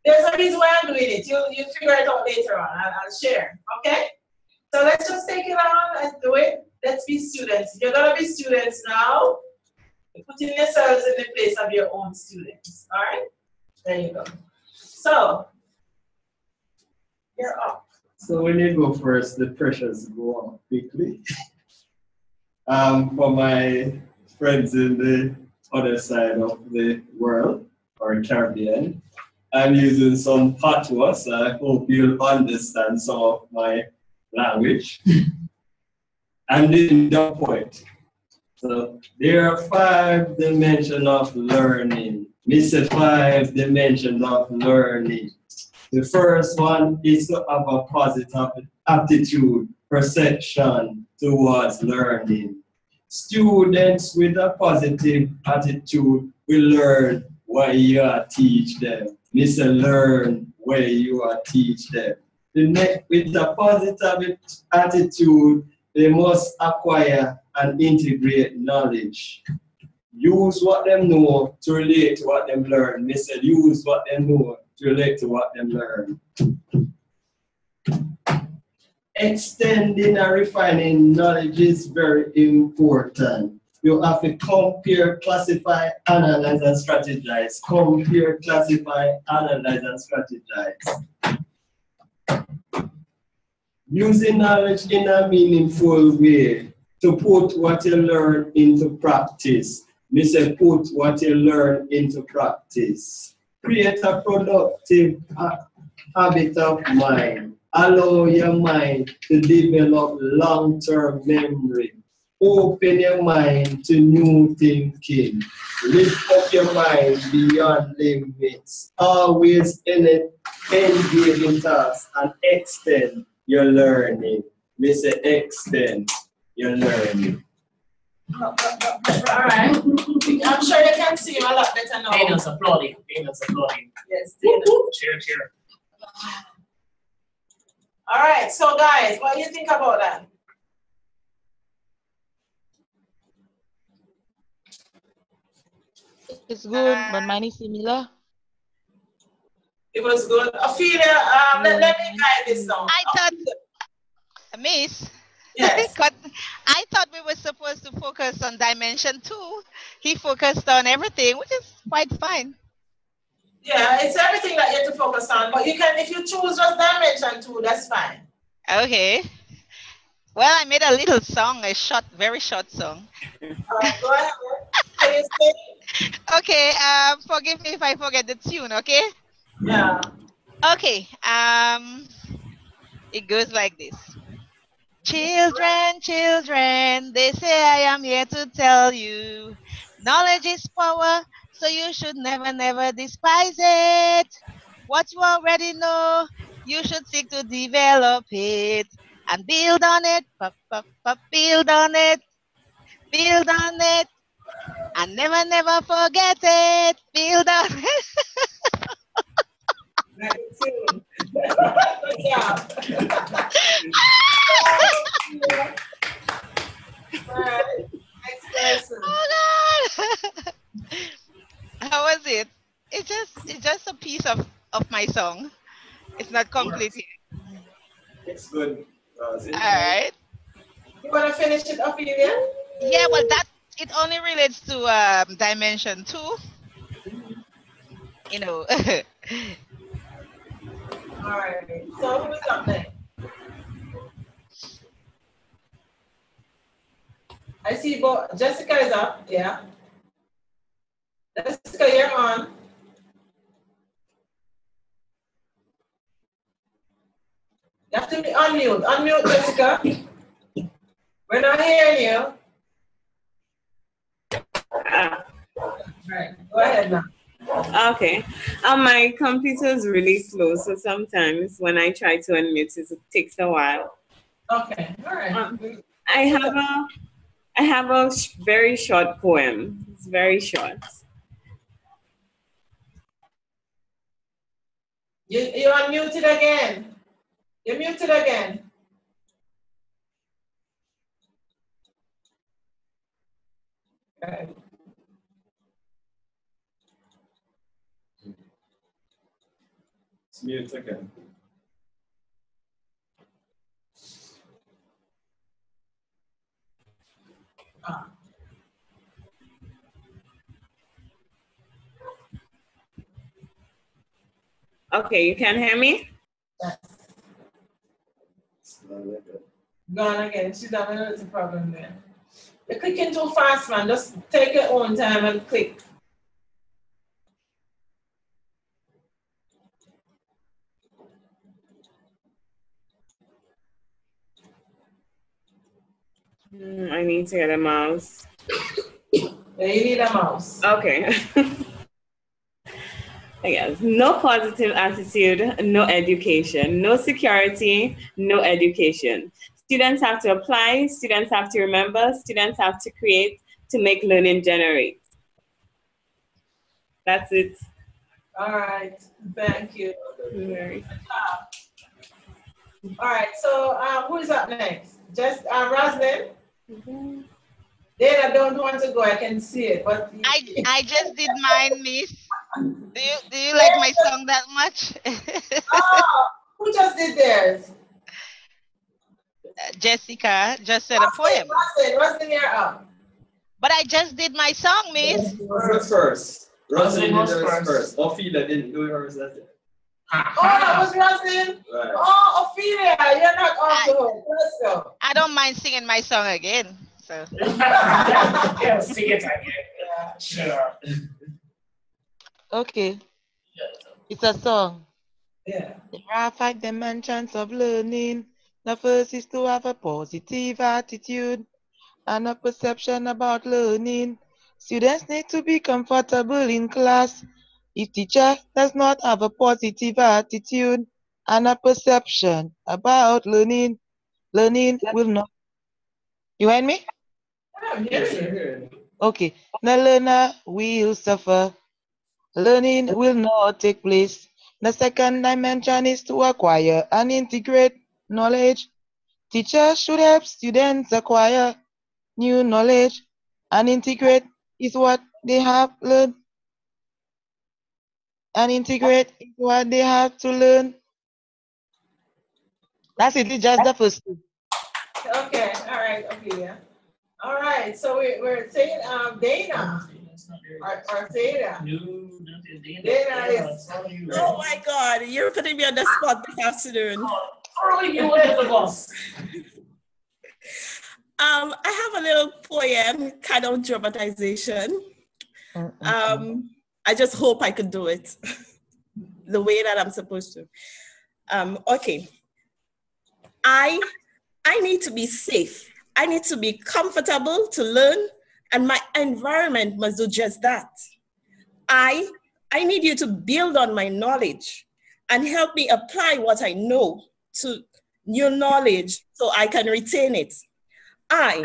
Speaker 1: There's a reason why I'm doing it. You figure it out later on. I'll share. Okay. So let's just take it on and do it. Let's be students. You're gonna be students now. You're putting yourselves in the place of your own students. All right. There you go. So you're up.
Speaker 3: So when you go first, the pressures go on quickly. For my friends in the other side of the world, or Caribbean, I'm using some patois, so I hope you'll understand some of my language. I'm doing the point. So there are 5 dimensions of learning. Mr. 5 dimensions of learning. The first one is to have a positive attitude, perception towards learning. Students with a positive attitude will learn what you are teach them. Mr. Learn where you are teach them. The next, with a positive attitude, they must acquire and integrate knowledge. Use what they know to relate to what they learn. Mr. Use what they know to relate to what they learn. Extending and refining knowledge is very important. You have to compare, classify, analyze, and strategize. Compare, classify, analyze, and strategize. Using knowledge in a meaningful way to put what you learn into practice. Me say put what you learn into practice. Create a productive habit of mind. Allow your mind to develop long-term memory. Open your mind to new thinking. Lift up your mind beyond limits. Always engage in tasks and extend your learning. We say extend your learning.
Speaker 1: All right. I'm sure you can see him a lot better now.
Speaker 5: Dana's applauding. Dana's applauding.
Speaker 1: Yes, Dana.
Speaker 5: Cheer, cheer.
Speaker 1: All right, so guys, what do you think about that?
Speaker 7: It's good, but mine is similar.
Speaker 1: It was good. Ophelia, let me guide this now.
Speaker 2: I thought, Miss,
Speaker 1: Yes.
Speaker 2: I thought we were supposed to focus on dimension 2. He focused on everything, which is quite fine.
Speaker 1: Yeah, it's everything that you have to focus on, but you can, if you choose just dimension 2, that's fine.
Speaker 2: Okay. Well, I made a little song, a short, very short song.
Speaker 1: Go ahead. Can you sing?
Speaker 2: Okay, forgive me if I forget the tune, okay?
Speaker 1: Yeah.
Speaker 2: Okay, it goes like this. Children, children, they say I am here to tell you, knowledge is power, so you should never, never despise it. What you already know, you should seek to develop it and build on it, build on it, build on it, and never, never forget it, build on it.
Speaker 1: Good job. Right. Next person.
Speaker 2: Oh God! How was it? It's just a piece of my song. It's not complete yet.
Speaker 3: It's good.
Speaker 2: All right.
Speaker 1: You want to finish it, Ophelia?
Speaker 2: Yeah, well, it only relates to dimension 2. You know.
Speaker 1: All right. So who's up next? I see Jessica is up. Yeah. Jessica, you're on. You have to be unmute. Unmute, Jessica. We're not hearing you. Right. Go ahead now.
Speaker 4: Okay. My computer is really slow, so sometimes when I try to unmute it, it takes a while.
Speaker 1: Okay. All right.
Speaker 4: I have a very short poem. It's very short.
Speaker 1: You unmuted again. You're muted again. Right.
Speaker 3: It's mute again.
Speaker 4: Okay, you can hear me?
Speaker 1: Yes. Gone again. She's having a little problem there. You're clicking too fast, man. Just take your own time and click.
Speaker 4: I need to get a mouse.
Speaker 1: Yeah, you need a mouse.
Speaker 4: Okay. I guess no positive attitude, no education. No security, no education. Students have to apply, students have to remember, students have to create to make learning generate. That's it.
Speaker 1: All right, thank you.
Speaker 4: Very.
Speaker 1: All right, so who is up next? Just Roslyn? Then I don't want to go, I can see it, but
Speaker 2: I just did mine, Miss. Do you like my song that much?
Speaker 1: Oh, who just did theirs?
Speaker 2: Jessica just said a poem.
Speaker 1: Roslyn, you're up.
Speaker 2: But I just did my song, Miss.
Speaker 3: Was first. Roslyn was first. Ophelia didn't do hers. That's it.
Speaker 1: Oh, that was Roslyn?
Speaker 3: Right.
Speaker 1: Oh, Ophelia, you're not off the hook. Let's go.
Speaker 2: I don't mind singing my song again. So.
Speaker 5: Yeah, sing it again. Yeah, sure.
Speaker 7: Okay. It's a song.
Speaker 1: Yeah.
Speaker 7: There are 5 dimensions of learning. The first is to have a positive attitude and a perception about learning. Students need to be comfortable in class. If teacher does not have a positive attitude and a perception about learning, learning will not. You heard me?
Speaker 1: Yeah.
Speaker 7: Okay. The learner will suffer. Learning will not take place. The second dimension is to acquire and integrate knowledge. Teachers should help students acquire new knowledge and integrate is what they have learned. And integrate is what they have to learn. That's it, it's just the first two.
Speaker 1: Okay, all right, Ophelia. All right, so we're saying Dana. Or Dana. Dana is.
Speaker 6: Oh my God, you're putting me on the spot this afternoon.
Speaker 5: Throwing you under the bus.
Speaker 6: I have a little poem, kind of dramatization. I just hope I could do it the way that I'm supposed to. Okay. I need to be safe. I need to be comfortable to learn, and my environment must do just that. I need you to build on my knowledge and help me apply what I know to new knowledge so I can retain it. I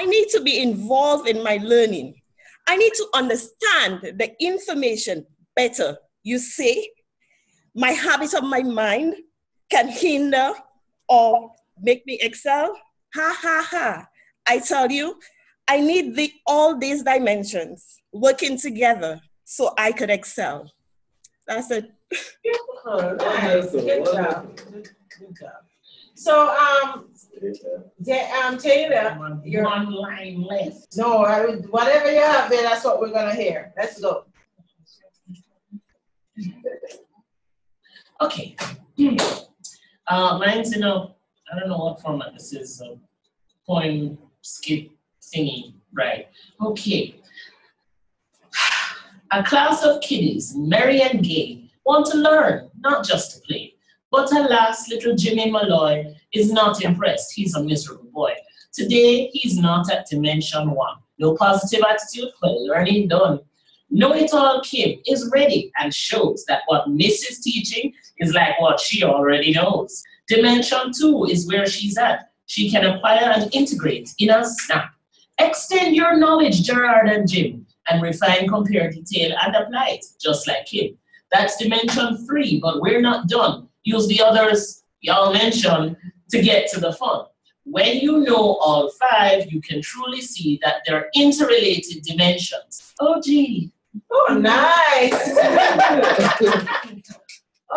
Speaker 6: need to be involved in my learning. I need to understand the information better. You see, my habits of my mind can hinder or make me excel. Ha, ha, ha. I tell you, I need all these dimensions working together so I could excel. That's it.
Speaker 1: Oh, nice. Good job. Good job. So, Taylor, you're
Speaker 5: one line left.
Speaker 1: No, whatever you have there, that's what we're gonna hear. Let's go.
Speaker 5: Okay. Mine's I don't know what format this is. Poem skip thingy, right? Okay. A class of kiddies, merry and gay, want to learn, not just to play. But alas, little Jimmy Malloy is not impressed. He's a miserable boy. Today, he's not at Dimension 1. No positive attitude, well, learning done. Know-it-all Kim is ready and shows that what Miss is teaching is like what she already knows. Dimension 2 is where she's at. She can acquire and integrate in a snap. Extend your knowledge, Gerard and Jim, and refine, compare, detail, and apply it, just like Kim. That's Dimension 3, but we're not done. Use the others y'all mentioned to get to the fun. When you know all 5, you can truly see that they're interrelated dimensions. Oh, gee.
Speaker 1: Oh, nice.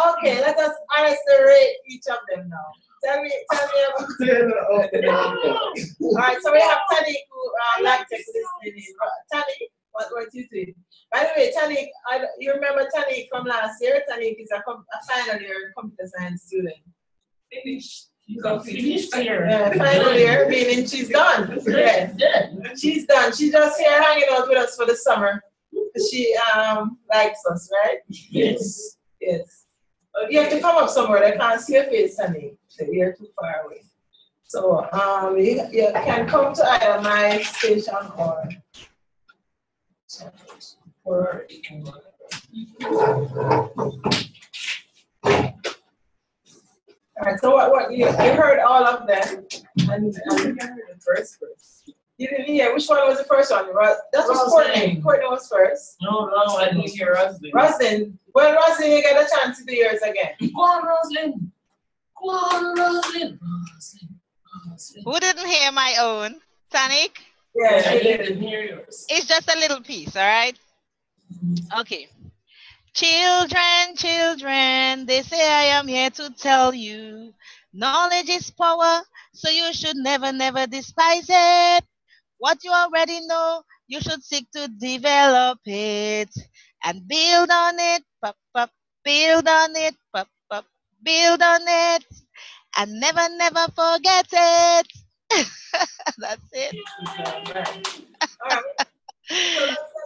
Speaker 1: Okay, let us honestly rate each of them now. Tell me about all right, so we have Tani who like to listening in. Tani, what do you think? By the way, Tani, you remember Tani from last year? Tani is a final year computer science student.
Speaker 5: Finished. Finished here.
Speaker 1: Yeah, final year, meaning she's done. Yeah. She's done. She's just here hanging out with us for the summer. She likes us, right?
Speaker 5: Yes.
Speaker 1: Yes. You have to come up somewhere. I can't see your face, Tani. You're too far away. So you can come to either my station or all right, so what you heard all of them and the first verse. You didn't hear which one was the first one? That was Courtney. Courtney was first.
Speaker 5: No, I didn't hear Roslyn.
Speaker 1: Roslyn. Well, Roslyn, you get a chance to do yours again.
Speaker 5: Go on, Roslyn. Go on, Roslyn.
Speaker 2: Who didn't hear my own? Tanik?
Speaker 1: Yeah,
Speaker 5: I didn't hear yours.
Speaker 2: It's just a little piece, all right? Okay. Children, children, they say I am here to tell you, knowledge is power, so you should never, never despise it. What you already know, you should seek to develop it and build on it, build on it, build on it, and never, never forget it. That's it.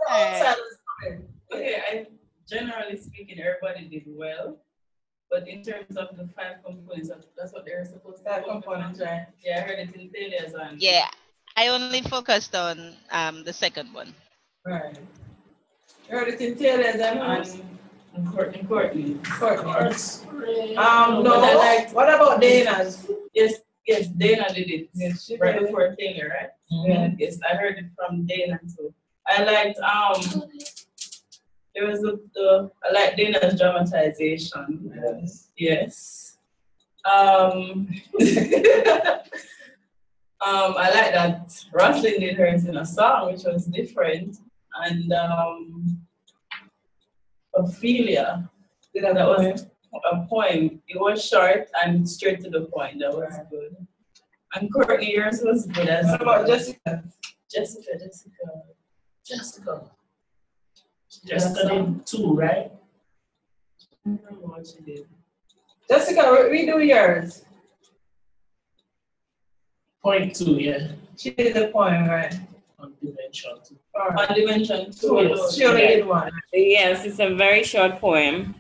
Speaker 1: All right.
Speaker 8: Okay, generally speaking, everybody did well. But in terms of the 5 components, that's what they're supposed to have.
Speaker 1: Components, right?
Speaker 8: Yeah, I heard it in failures and
Speaker 2: Yeah, I only focused on the second one.
Speaker 1: Right. You heard it in Taylor's and
Speaker 8: Courtney.
Speaker 1: Courtney.
Speaker 8: No,
Speaker 1: no. What about Dana's?
Speaker 8: Yes, Dana did it.
Speaker 1: Yes, she
Speaker 8: right
Speaker 1: did.
Speaker 8: before Taylor, right?
Speaker 1: Yeah.
Speaker 8: Yes, I heard it from Dana too. I liked there was I like Dana's dramatization. Yes. I like that Roslyn did hers in a song, which was different, and Ophelia that was a poem. It was short and straight to the point. That was good. And Courtney, yours was good as well.
Speaker 1: What about Jessica?
Speaker 5: Jessica did 2, right?
Speaker 8: I don't remember what she did.
Speaker 1: Jessica, redo yours.
Speaker 5: Point 2, yeah.
Speaker 1: She did the poem, right?
Speaker 5: On dimension 2.
Speaker 8: On dimension 2.
Speaker 5: Yes.
Speaker 1: She only did one.
Speaker 4: Yes, it's a very short poem.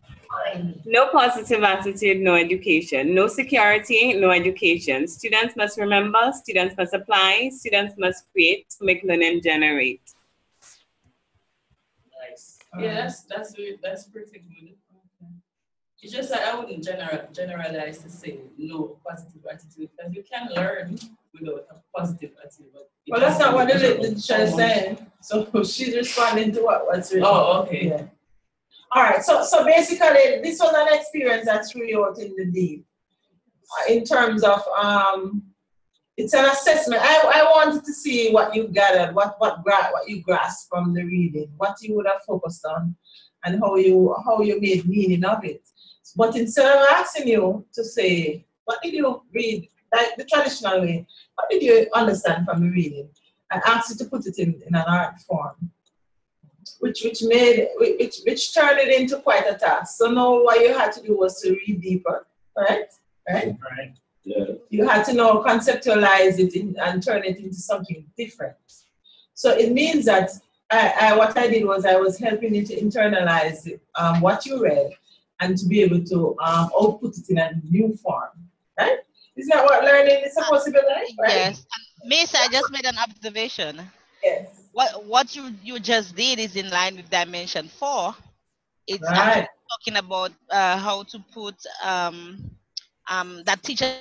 Speaker 4: No positive attitude, no education. No security, no education. Students must remember, students must apply, students must create to make learning generate.
Speaker 5: Nice.
Speaker 8: Yeah, that's pretty good. It's just that I wouldn't generalize to say no positive attitude, because you can learn without a positive attitude.
Speaker 1: Well, that's not what the literature is saying. So she's responding to what's written.
Speaker 8: Oh, okay.
Speaker 1: Yeah. All right. So basically, this was an experience that threw you out in the deep. In terms of it's an assessment. I wanted to see what you gathered, what you grasped from the reading, what you would have focused on, and how you made meaning of it. But instead of asking you to say, what did you read, like the traditional way, what did you understand from the reading? I asked you to put it in an art form, which turned it into quite a task. So now what you had to do was to read deeper, right?
Speaker 5: Right.
Speaker 3: Yeah.
Speaker 1: You had to now conceptualize it and turn it into something different. So it means that what I did was I was helping you to internalize what you read and to be able to output it in a new form, right? Isn't that what learning is supposed to be like, right?
Speaker 2: Yes. Miss, I just made an observation.
Speaker 1: Yes.
Speaker 2: What you just did is in line with dimension 4. It's
Speaker 1: Right.
Speaker 2: actually talking about how to put that teacher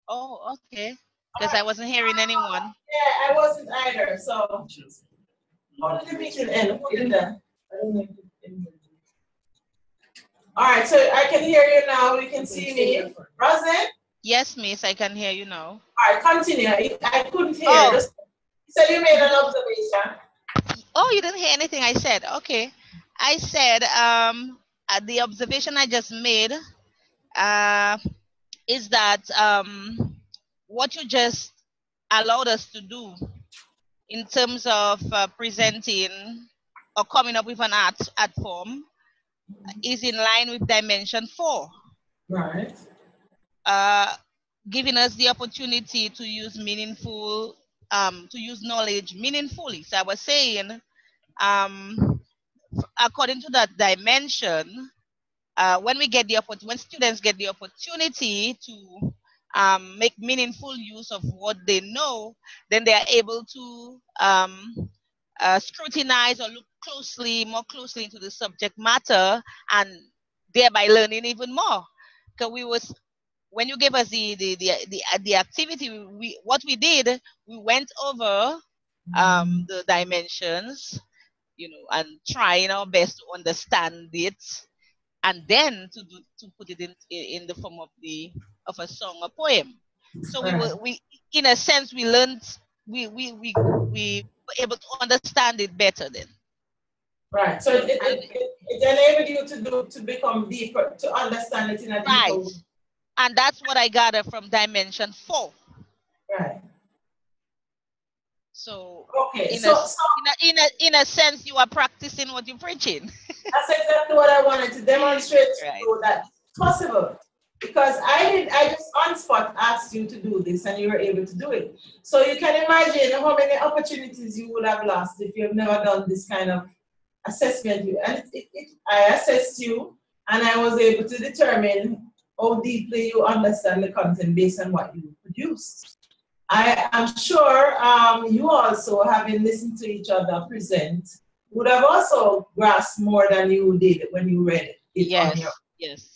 Speaker 2: Oh, okay. Because I wasn't hearing anyone.
Speaker 1: Yeah, I wasn't either. So, how did the meeting end? Who did that? I don't know. All right, so I can hear you now. You can see me. Roseanne?
Speaker 2: Yes, miss, I can hear you now.
Speaker 1: All right, continue. I couldn't hear.
Speaker 2: Oh.
Speaker 1: Just, so you made an observation.
Speaker 2: Oh, you didn't hear anything I said. Okay. I said the observation I just made is that what you just allowed us to do in terms of presenting or coming up with an art form is in line with dimension 4.
Speaker 1: Right.
Speaker 2: Giving us the opportunity to use meaningful, to use knowledge meaningfully. So I was saying, according to that dimension, when students get the opportunity to make meaningful use of what they know, then they are able to scrutinize or look more closely into the subject matter, and thereby learning even more. Because when you gave us the activity, what we did, we went over the dimensions, and trying our best to understand it, and then to put it in the form of a song or poem. So we in a sense we learned, we were able to understand it better then.
Speaker 1: Right. So it enabled you to become deeper, to understand it in a deeper way.
Speaker 2: And that's what I gathered from dimension 4.
Speaker 1: Right.
Speaker 2: So
Speaker 1: okay.
Speaker 2: In a sense, you are practicing what you're preaching.
Speaker 1: That's exactly what I wanted to demonstrate to you, that it's possible. Because I just on spot asked you to do this and you were able to do it. So you can imagine how many opportunities you would have lost if you've never done this kind of assessment. And I assessed you and I was able to determine how deeply you understand the content based on what you produced. I am sure you also, having listened to each other present, would have also grasped more than you did when you read it.
Speaker 2: Yes, yes.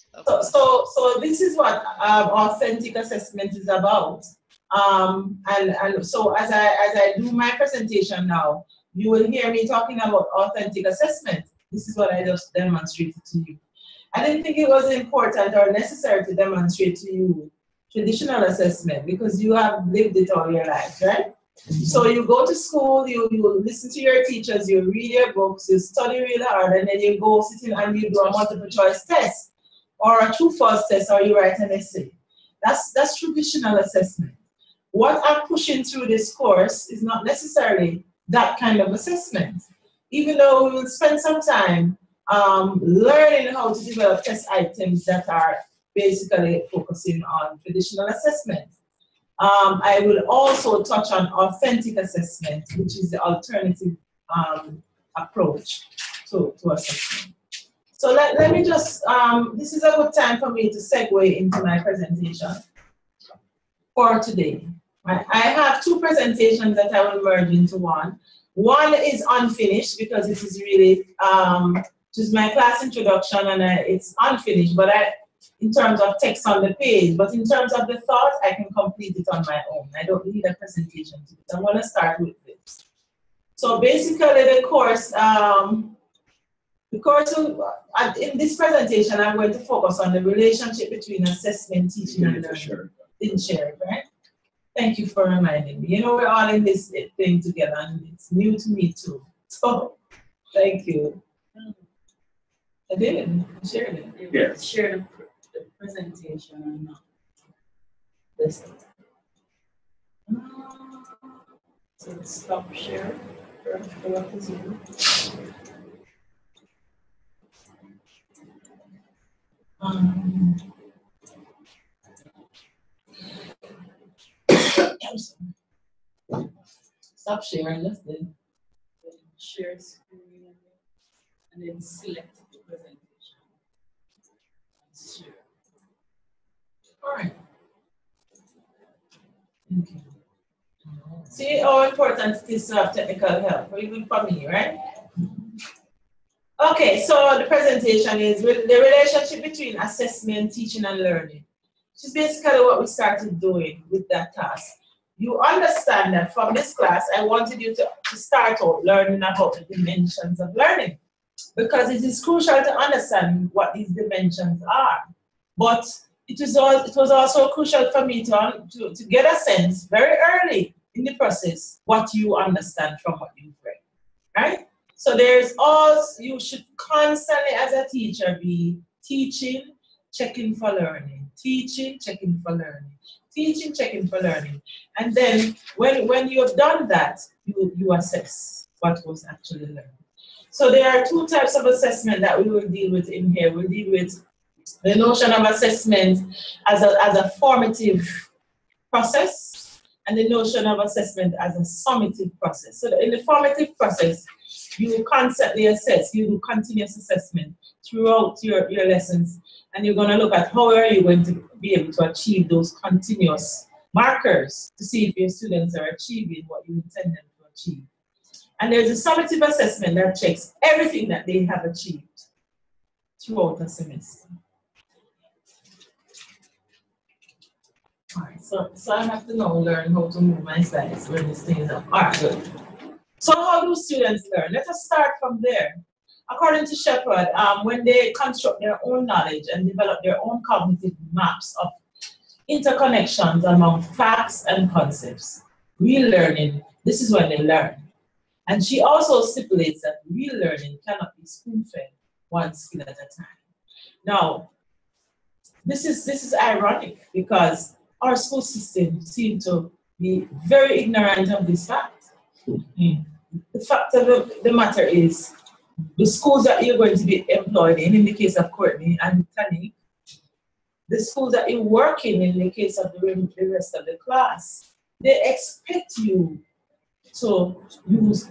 Speaker 1: So this is what authentic assessment is about. And so as I do my presentation now, you will hear me talking about authentic assessment. This is what I just demonstrated to you. I didn't think it was important or necessary to demonstrate to you traditional assessment because you have lived it all your life, right? So you go to school, you listen to your teachers, you read your books, you study really hard, and then you go sit in and you do a multiple choice test or a true-false test, or you write an essay. That's traditional assessment. What I'm pushing through this course is not necessarily that kind of assessment. Even though we will spend some time learning how to develop test items that are basically focusing on traditional assessment. I will also touch on authentic assessment, which is the alternative approach to assessment. So let me just, this is a good time for me to segue into my presentation for today. I have two presentations that I will merge into one. One is unfinished because it is really, just my class introduction and it's unfinished, but in terms of text on the page, but in terms of the thought, I can complete it on my own. I don't need a presentation to it. I'm going to start with this. So basically the course in this presentation, I'm going to focus on the relationship between assessment, teaching, and learning. Didn't share it, right? Thank you for reminding me. You know, we're all in this thing together, and it's new to me too. So, thank you. I did. I shared it.
Speaker 8: Yes. Share the presentation or not. This. So stop share. Go up to Zoom.
Speaker 1: Stop sharing, just then.
Speaker 8: Share screen and then select the presentation. Share.
Speaker 1: All right. Okay. See how important it is to have technical help, even for me, right? Okay, so the presentation is the relationship between assessment, teaching, and learning. which is basically what we started doing with that task. You understand that from this class, I wanted you to start out learning about the dimensions of learning, because it is crucial to understand what these dimensions are. But it was also crucial for me to get a sense very early in the process what you understand from what you've read, right? So you should constantly as a teacher be teaching, checking for learning, teaching, checking for learning, teaching, checking for learning. And then when you have done that, you assess what was actually learned. So there are two types of assessment that we will deal with in here. We'll deal with the notion of assessment as a formative process, and the notion of assessment as a summative process. So in the formative process, you constantly assess, you do continuous assessment throughout your lessons, and you're going to look at how are you going to be able to achieve those continuous markers to see if your students are achieving what you intend them to achieve. And there's a summative assessment that checks everything that they have achieved throughout a semester. All right, so I have to now learn how to move my slides when this thing is up. All right, good. So how do students learn? Let us start from there. According to Shepard, when they construct their own knowledge and develop their own cognitive maps of interconnections among facts and concepts, real learning, this is when they learn. And she also stipulates that real learning cannot be spoon-fed one skill at a time. Now, this is ironic because our school system seems to be very ignorant of this fact. The fact of the matter is, the schools that you're going to be employed in the case of Courtney and Tani, the schools that you work in the case of the rest of the class, they expect you to use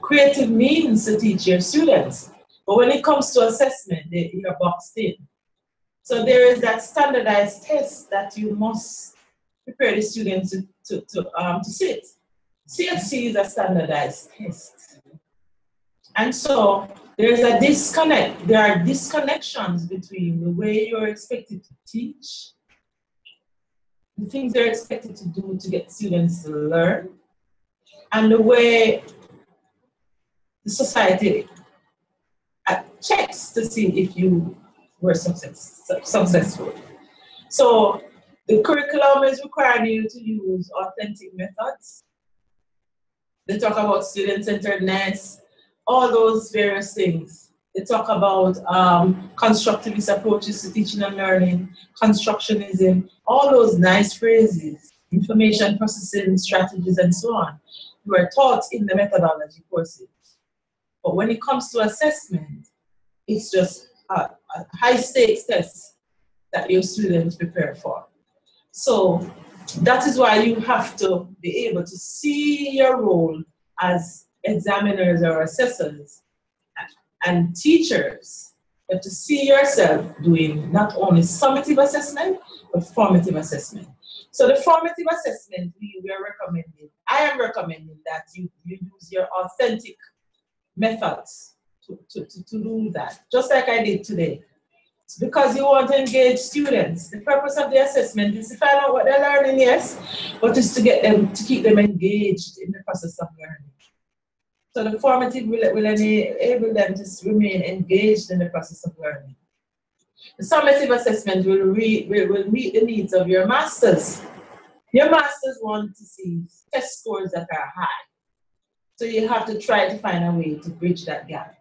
Speaker 1: creative means to teach your students. But when it comes to assessment, you're boxed in. So there is that standardized test that you must prepare the students to sit. CFC is a standardized test. And so there's a disconnect. There are disconnections between the way you're expected to teach, the things they're expected to do to get students to learn, and the way the society checks to see if you were successful. So the curriculum is requiring you to use authentic methods. They talk about student-centeredness, all those various things. They talk about constructivist approaches to teaching and learning, constructionism, all those nice phrases, information processing strategies, and so on. You are taught in the methodology courses. But when it comes to assessment, it's just a high-stakes test that your students prepare for. So that is why you have to be able to see your role as examiners or assessors and teachers. You have to see yourself doing not only summative assessment, but formative assessment. So the formative assessment we are recommending, I am recommending that you use your authentic methods to do that, just like I did today. It's because you want to engage students. The purpose of the assessment is to find out what they're learning, yes, but it's to get them, to keep them engaged in the process of learning. So the formative will enable them to remain engaged in the process of learning. The summative assessment will meet the needs of your masters. Your masters want to see test scores that are high. So you have to try to find a way to bridge that gap.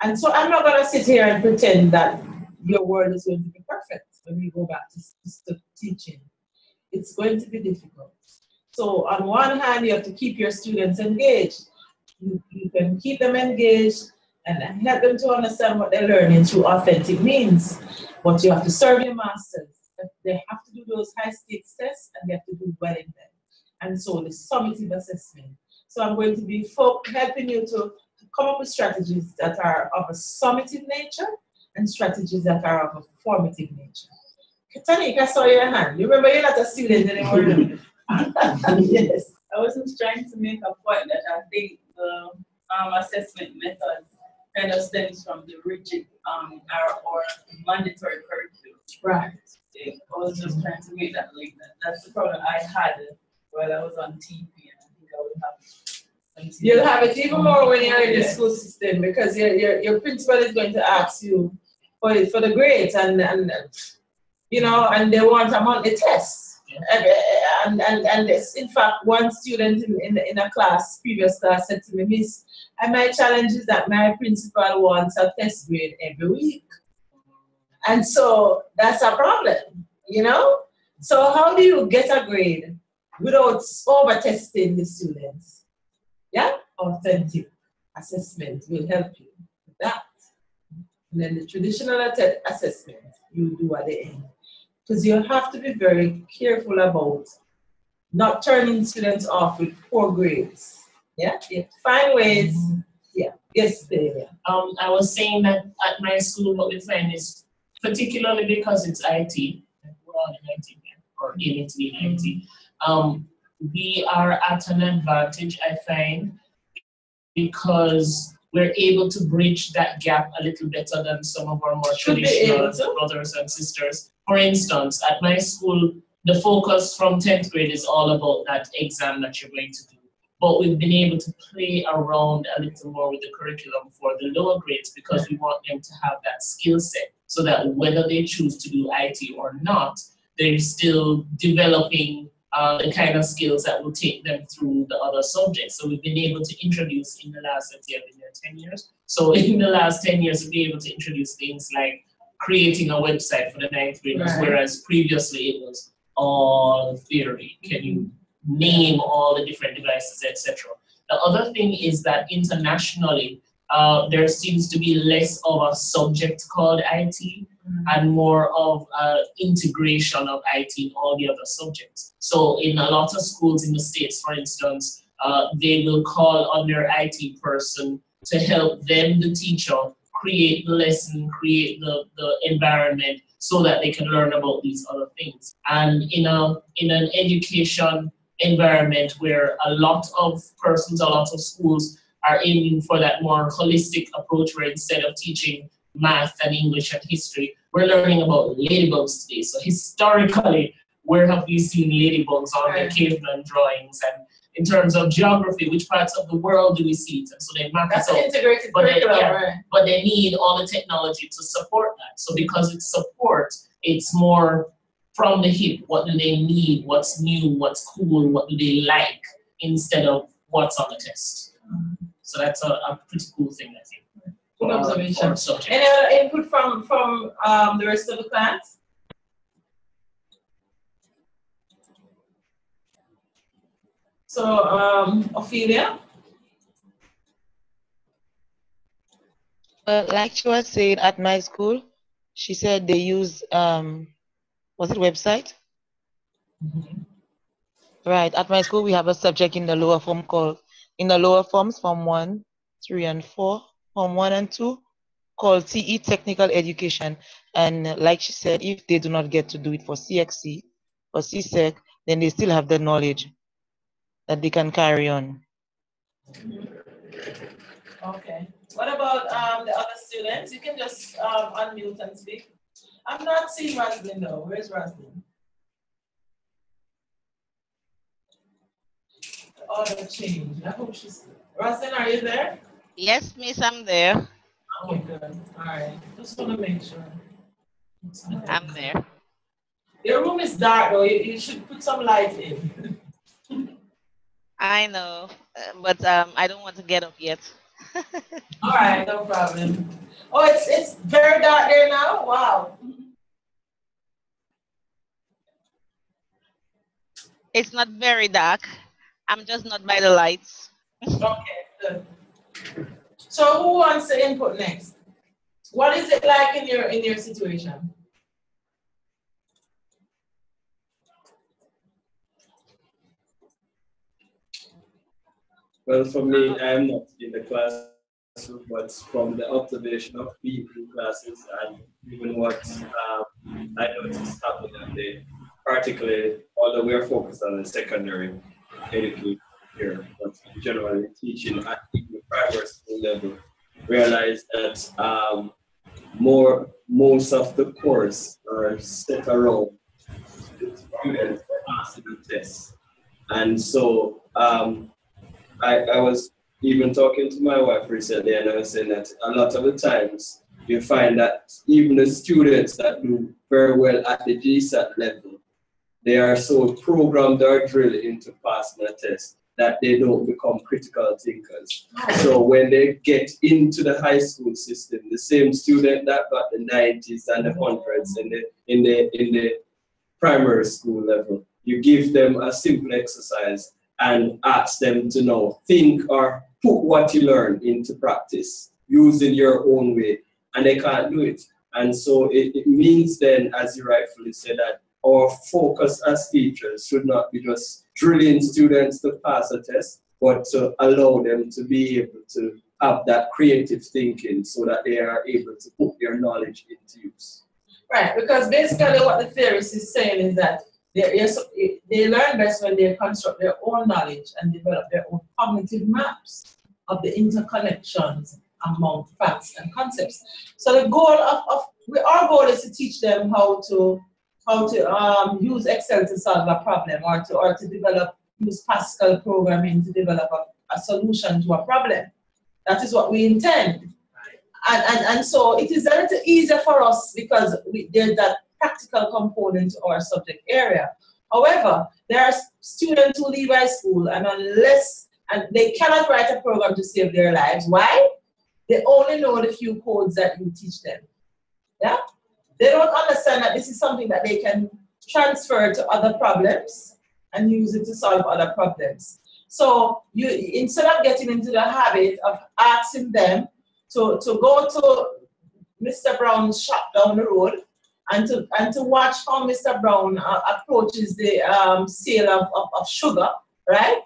Speaker 1: And so I'm not going to sit here and pretend that your world is going to be perfect when we go back to teaching. It's going to be difficult. So on one hand, you have to keep your students engaged. You can keep them engaged and help them to understand what they're learning through authentic means. But you have to serve your masters. They have to do those high-stakes tests and they have to do well in them. And so the summative assessment. So I'm going to be helping you to come up with strategies that are of a summative nature and strategies that are of a formative nature. Tanik, I saw your hand. You remember you're not a student anymore?
Speaker 8: Yes. I was just trying to make a point that I think the assessment method kind of stems from the rigid or mandatory curriculum.
Speaker 1: Right.
Speaker 8: I was just trying to make that like that. That's the problem I had while I was on TP, and I think I would have it.
Speaker 1: You'll have it even more when you're in the school system, because your principal is going to ask you for the grades, and you know, and they want a monthly test. And this, in fact, one student in a class, previous class, said to me, Miss, and my challenge is that my principal wants a test grade every week. And so that's a problem, you know? So how do you get a grade without over-testing the students? Yeah? Authentic assessment will help you with that. And then the traditional assessment you do at the end. Because you have to be very careful about not turning students off with poor grades. Yeah? You have to find ways. Yeah. Yes, David.
Speaker 5: I was saying that at my school, what we find is, particularly because it's IT, we're all in IT, or aiming to be in IT, we are at an advantage, I find, because we're able to bridge that gap a little better than some of our more traditional brothers and sisters. For instance, at my school, the focus from 10th grade is all about that exam that you're going to do. But we've been able to play around a little more with the curriculum for the lower grades, because we want them to have that skill set, so that whether they choose to do IT or not, they're still developing the kind of skills that will take them through the other subjects. So we've been able to introduce in the last, let's say, I've been there 10 years. So in the last 10 years, we've been able to introduce things like creating a website for the 9th graders, whereas previously it was all theory. Can you name all the different devices, etc. The other thing is that internationally, there seems to be less of a subject called IT and more of integration of IT in all the other subjects. So in a lot of schools in the States, for instance, they will call on their IT person to help them, the teacher, create the lesson, create the environment so that they can learn about these other things. And in an education environment where a lot of persons, a lot of schools are aiming for that more holistic approach, where instead of teaching math and English and history, we're learning about ladybugs today. So historically, where have we seen ladybugs on the caveman drawings? And in terms of geography, which parts of the world do we see it? And so they map it out.
Speaker 1: Integrated curriculum,
Speaker 5: but they need all the technology to support that. So because it's support, it's more from the hip. What do they need? What's new? What's cool? What do they like? Instead of what's on the test. So that's a pretty cool thing, I think.
Speaker 1: Good observation. Any other input from the rest of the class? So, Ophelia?
Speaker 7: Like she was saying, at my school, she said they use, was it website? Right, at my school, we have a subject in the lower form Form 1, 3, and 4, Form 1 and 2, called CE Technical Education. And like she said, if they do not get to do it for CXC or CSEC, then they still have the knowledge that they can carry on.
Speaker 1: Okay. What about the other students? You can just unmute and speak. I'm not seeing Roslyn though. Where's Roslyn? The order changed. I hope she's there. Roslyn, are you there?
Speaker 2: Yes, Miss, I'm there.
Speaker 1: Oh, good. All right. Just want to make sure.
Speaker 2: I'm there.
Speaker 1: Your room is dark though. You should put some light in.
Speaker 2: I know, but I don't want to get up yet.
Speaker 1: All right, no problem. Oh, it's very dark there now? Wow.
Speaker 2: It's not very dark. I'm just not by the lights.
Speaker 1: Okay, good. So who wants to input next? What is it like in your situation?
Speaker 3: Well, for me, I'm not in the classroom, but from the observation of people in classes and even what I noticed happening there, particularly, although we are focused on the secondary education here, but generally teaching at the primary school level, realize that most of the course are set around the students passing the test. And so I was even talking to my wife recently, and I was saying that a lot of the times you find that even the students that do very well at the GSAT level, they are so programmed or drilled into passing a test that they don't become critical thinkers. So when they get into the high school system, the same student that got the 90s and the 100s in the primary school level, you give them a simple exercise and ask them to know, think or put what you learn into practice, use in your own way, and they can't do it. And so it means then, as you rightfully said, that our focus as teachers should not be just drilling students to pass a test, but to allow them to be able to have that creative thinking so that they are able to put their knowledge into use.
Speaker 1: Right, because basically what the theorist is saying is that they learn best when they construct their own knowledge and develop their own cognitive maps of the interconnections among facts and concepts. So the goal our goal is to teach them how to use Excel to solve a problem, or to use Pascal programming to develop a solution to a problem. That is what we intend. And so it is a little easier for us because there's that practical component to our subject area. However, there are students who leave high school and they cannot write a program to save their lives. Why? They only know the few codes that you teach them. Yeah? They don't understand that this is something that they can transfer to other problems and use it to solve other problems. So instead of getting into the habit of asking them to go to Mr. Brown's shop down the road and to watch how Mr. Brown approaches the sale of sugar, right?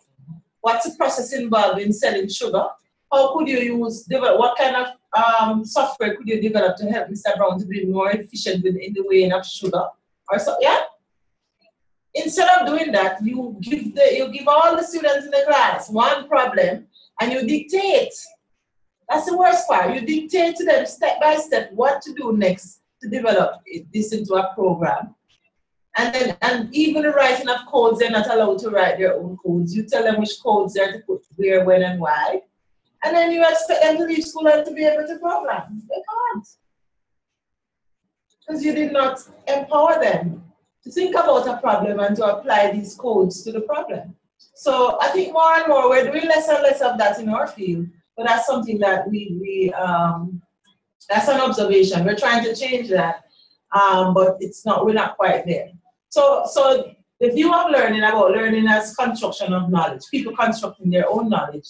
Speaker 1: What's the process involved in selling sugar? How could you what kind of software could you develop to help Mr. Brown to be more efficient in the weighing of sugar? Or so, yeah? Instead of doing that, you give all the students in the class one problem and you dictate. That's the worst part. You dictate to them step by step what to do next to develop this into a program. And even the writing of codes, they're not allowed to write their own codes. You tell them which codes they're to put where, when, and why. And then you expect them to leave school and to be able to program. They can't. Because you did not empower them to think about a problem and to apply these codes to the problem. So I think more and more we're doing less and less of that in our field. But that's something that that's an observation. We're trying to change that, but we're not quite there. So the view of learning about learning as construction of knowledge, people constructing their own knowledge,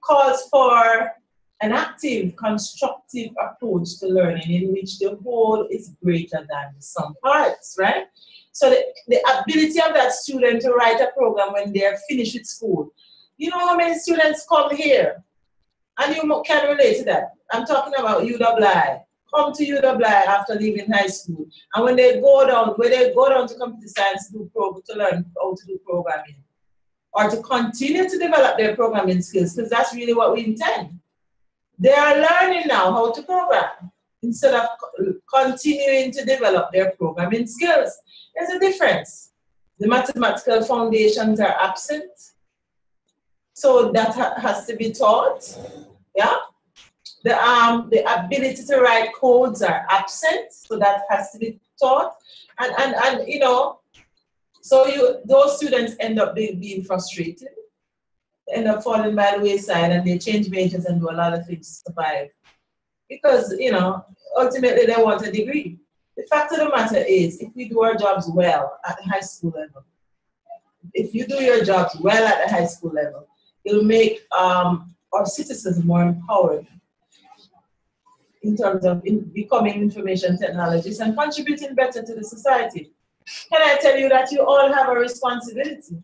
Speaker 1: calls for an active, constructive approach to learning in which the whole is greater than the sum parts, right? So the ability of that student to write a program when they're finished with school. You know how many students come here? And you can relate to that. I'm talking about UWI. Come to UWI after leaving high school. And when they go down to computer science to learn how to do programming, or to continue to develop their programming skills, because that's really what we intend. They are learning now how to program instead of continuing to develop their programming skills. There's a difference. The mathematical foundations are absent. So that has to be taught, yeah. The ability to write codes are absent, so that has to be taught, and you know, so those students end up being frustrated, end up falling by the wayside, and they change majors and do a lot of things to survive, because you know ultimately they want a degree. The fact of the matter is, if we do our jobs well at the high school level, if you do your jobs well at the high school level, it'll make our citizens more empowered in terms of becoming information technologists and contributing better to the society. Can I tell you that you all have a responsibility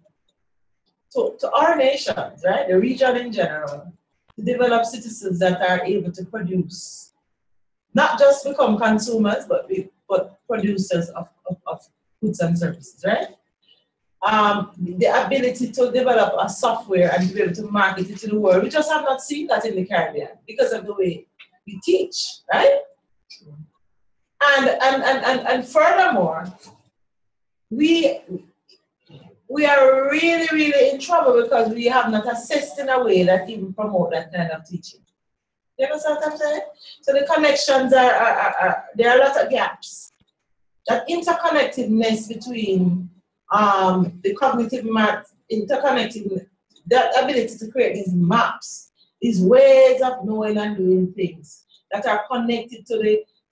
Speaker 1: to our nations, right, the region in general, to develop citizens that are able to produce, not just become consumers, but producers of goods and services, right? The ability to develop a software and to be able to market it to the world. We just have not seen that in the Caribbean because of the way we teach, right? And furthermore, we are really, really in trouble because we have not assessed in a way that even promote that kind of teaching. You understand what I'm saying? So the connections there are a lot of gaps. That interconnectedness between the cognitive math, interconnected, that ability to create these maps, these ways of knowing and doing things that are connected to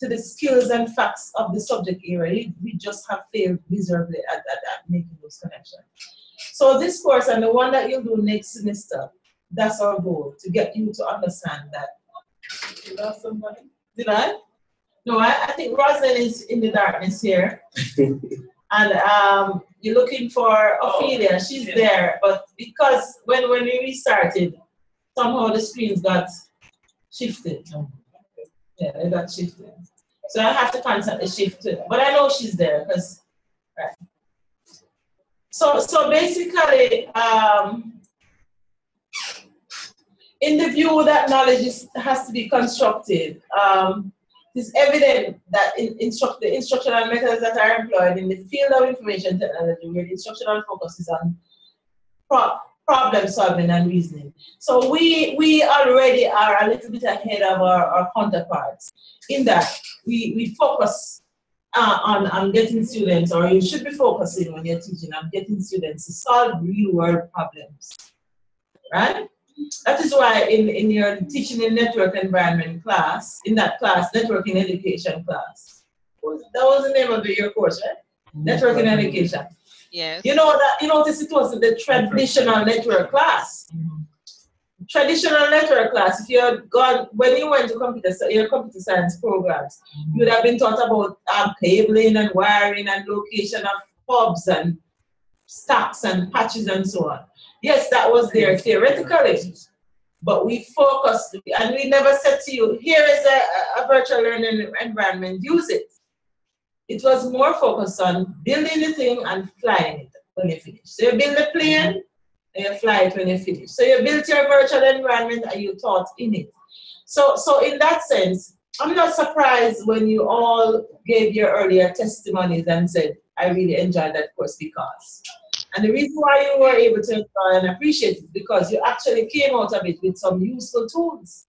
Speaker 1: the skills and facts of the subject area. We just have failed miserably at making those connections. So this course and the one that you'll do next semester, that's our goal, to get you to understand that. You lost somebody? Did I? No, I think Rosalind is in the darkness here. And you're looking for Ophelia. She's there. But because when we restarted, somehow the screens got shifted. Yeah, they got shifted. So I have to constantly shift it. But I know she's there because, right. So basically, in the view that knowledge has to be constructed, it's evident that the instructional methods that are employed in the field of information technology, where the instructional focus is on problem solving and reasoning. So we already are a little bit ahead of our counterparts in that we focus on getting students, or you should be focusing when you're teaching on getting students to solve real world problems, right? That is why in your teaching in network environment class, in that class, networking education class, that was the name of your course, right? Networking education.
Speaker 2: Yes.
Speaker 1: You know that you notice it was the traditional network class. Traditional network class. If you had gone when you went to your computer science programs, you would have been taught about cabling and wiring and location of hubs and stacks and patches and so on. Yes, that was there theoretically, but we focused, and we never said to you, here is a virtual learning environment, use it. It was more focused on building the thing and flying it when you finish. So you build the plane, and you fly it when you finish. So you built your virtual environment and you taught in it. So in that sense, I'm not surprised when you all gave your earlier testimonies and said, I really enjoyed that course because. And the reason why you were able to enjoy and appreciate it because you actually came out of it with some useful tools.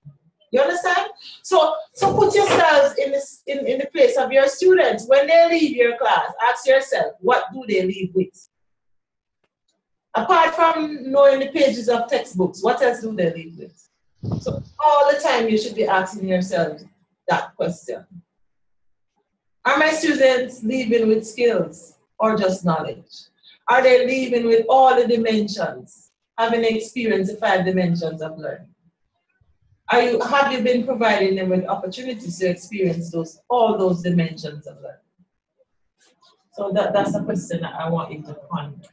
Speaker 1: You understand? So put yourselves in the place of your students. When they leave your class, ask yourself, what do they leave with? Apart from knowing the pages of textbooks, what else do they leave with? So all the time you should be asking yourself that question. Are my students leaving with skills or just knowledge? Are they leaving with all the dimensions, having experienced the 5 dimensions of learning? Have you been providing them with opportunities to experience all those dimensions of learning? So that's a question that I want you to ponder.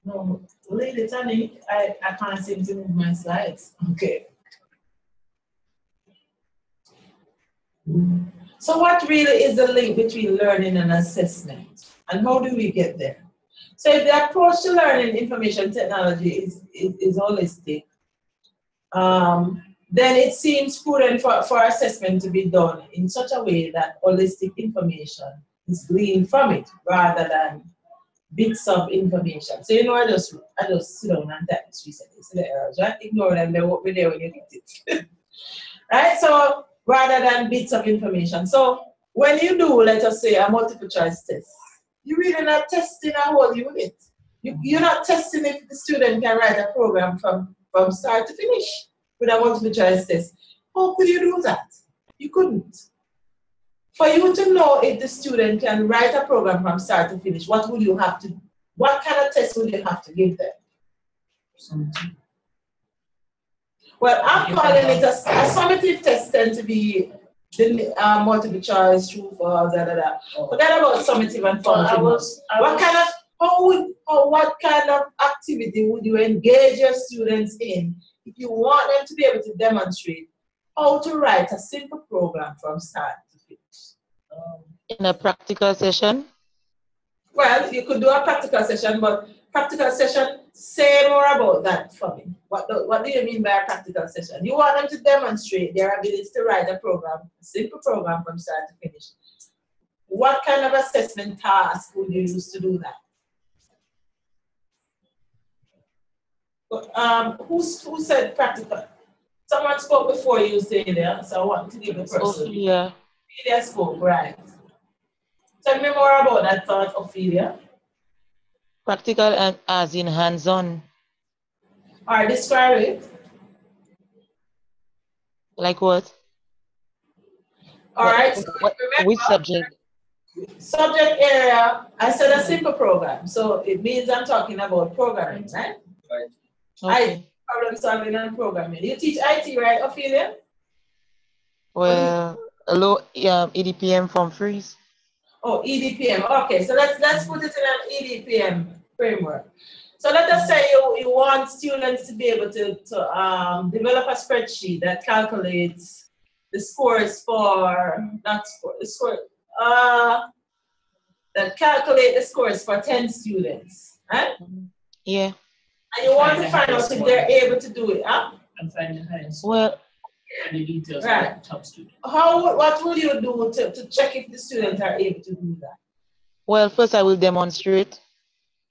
Speaker 1: No, Lady Tani, I can't seem to move my slides. Okay. So what really is the link between learning and assessment? And how do we get there? So if the approach to learning information technology is holistic, then it seems prudent for assessment to be done in such a way that holistic information is gleaned from it rather than bits of information. So you know, I just sit down and type this recently. See the errors, right? Ignore them, they won't be there when you get it. Right? So rather than bits of information. So when you do, let us say, a multiple choice test, you're really not testing a whole unit. You're not testing if the student can write a program from start to finish with a multiple choice test. How could you do that? You couldn't. For you to know if the student can write a program from start to finish, what kind of test would you have to give them? Well, I'm calling it a summative test tend to be the multiple choice, true, false, Forget about summative and formative. What kind of activity would you engage your students in if you want them to be able to demonstrate how to write a simple program from start to finish?
Speaker 7: In a practical session?
Speaker 1: Well, you could do a practical session, but Practical session, say more about that for me. What do you mean by a practical session? You want them to demonstrate their ability to write a program, a simple program from start to finish. What kind of assessment task would you use to do that? Who said practical? Someone spoke before you say there, so I want to give the person.
Speaker 7: Ophelia.
Speaker 1: Ophelia spoke, right. Tell me more about that thought, Ophelia.
Speaker 7: Practical and as in hands-on.
Speaker 1: All right, describe it.
Speaker 7: Like what?
Speaker 1: All right. So
Speaker 7: which subject?
Speaker 1: Subject area, I said a simple program. So it means I'm talking about programming, right?
Speaker 7: Okay.
Speaker 1: IT, problem solving and programming. You teach IT, right, Ophelia?
Speaker 7: Well, EDPM from freeze.
Speaker 1: Oh, EDPM. Okay, so let's put it in an EDPM framework. So let us say you want students to be able to develop a spreadsheet that calculates the scores for, that calculate the scores for 10 students, right?
Speaker 7: Yeah.
Speaker 1: And you want to find out if they're able to do it, huh?
Speaker 5: And find the highest.
Speaker 7: Well,
Speaker 5: and the details
Speaker 1: right.
Speaker 5: of the top student.
Speaker 1: What will you do to check if the students are able to do that?
Speaker 7: Well, first I will demonstrate.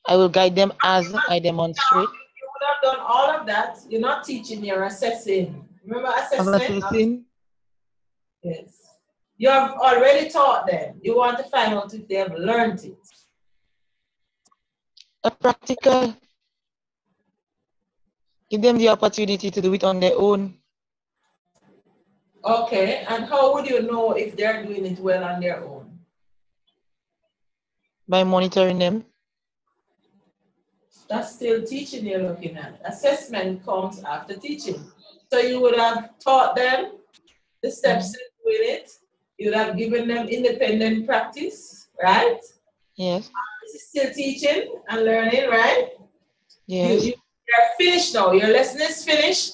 Speaker 7: I will guide them as I demonstrate.
Speaker 1: You would have done all of that. You're not teaching, you're assessing. Remember assessment?
Speaker 7: I'm assessing.
Speaker 1: Yes. You have already taught them. You want to find out if they have learned it.
Speaker 7: A practical. Give them the opportunity to do it on their own.
Speaker 1: Okay, and how would you know if they're doing it well on their own?
Speaker 7: By monitoring them.
Speaker 1: That's still teaching you're looking at. Assessment comes after teaching. So you would have taught them the steps to doing it. You would have given them independent practice, right?
Speaker 7: Yes.
Speaker 1: This is still teaching and learning, right?
Speaker 7: Yes.
Speaker 1: You're finished now. Your lesson is finished.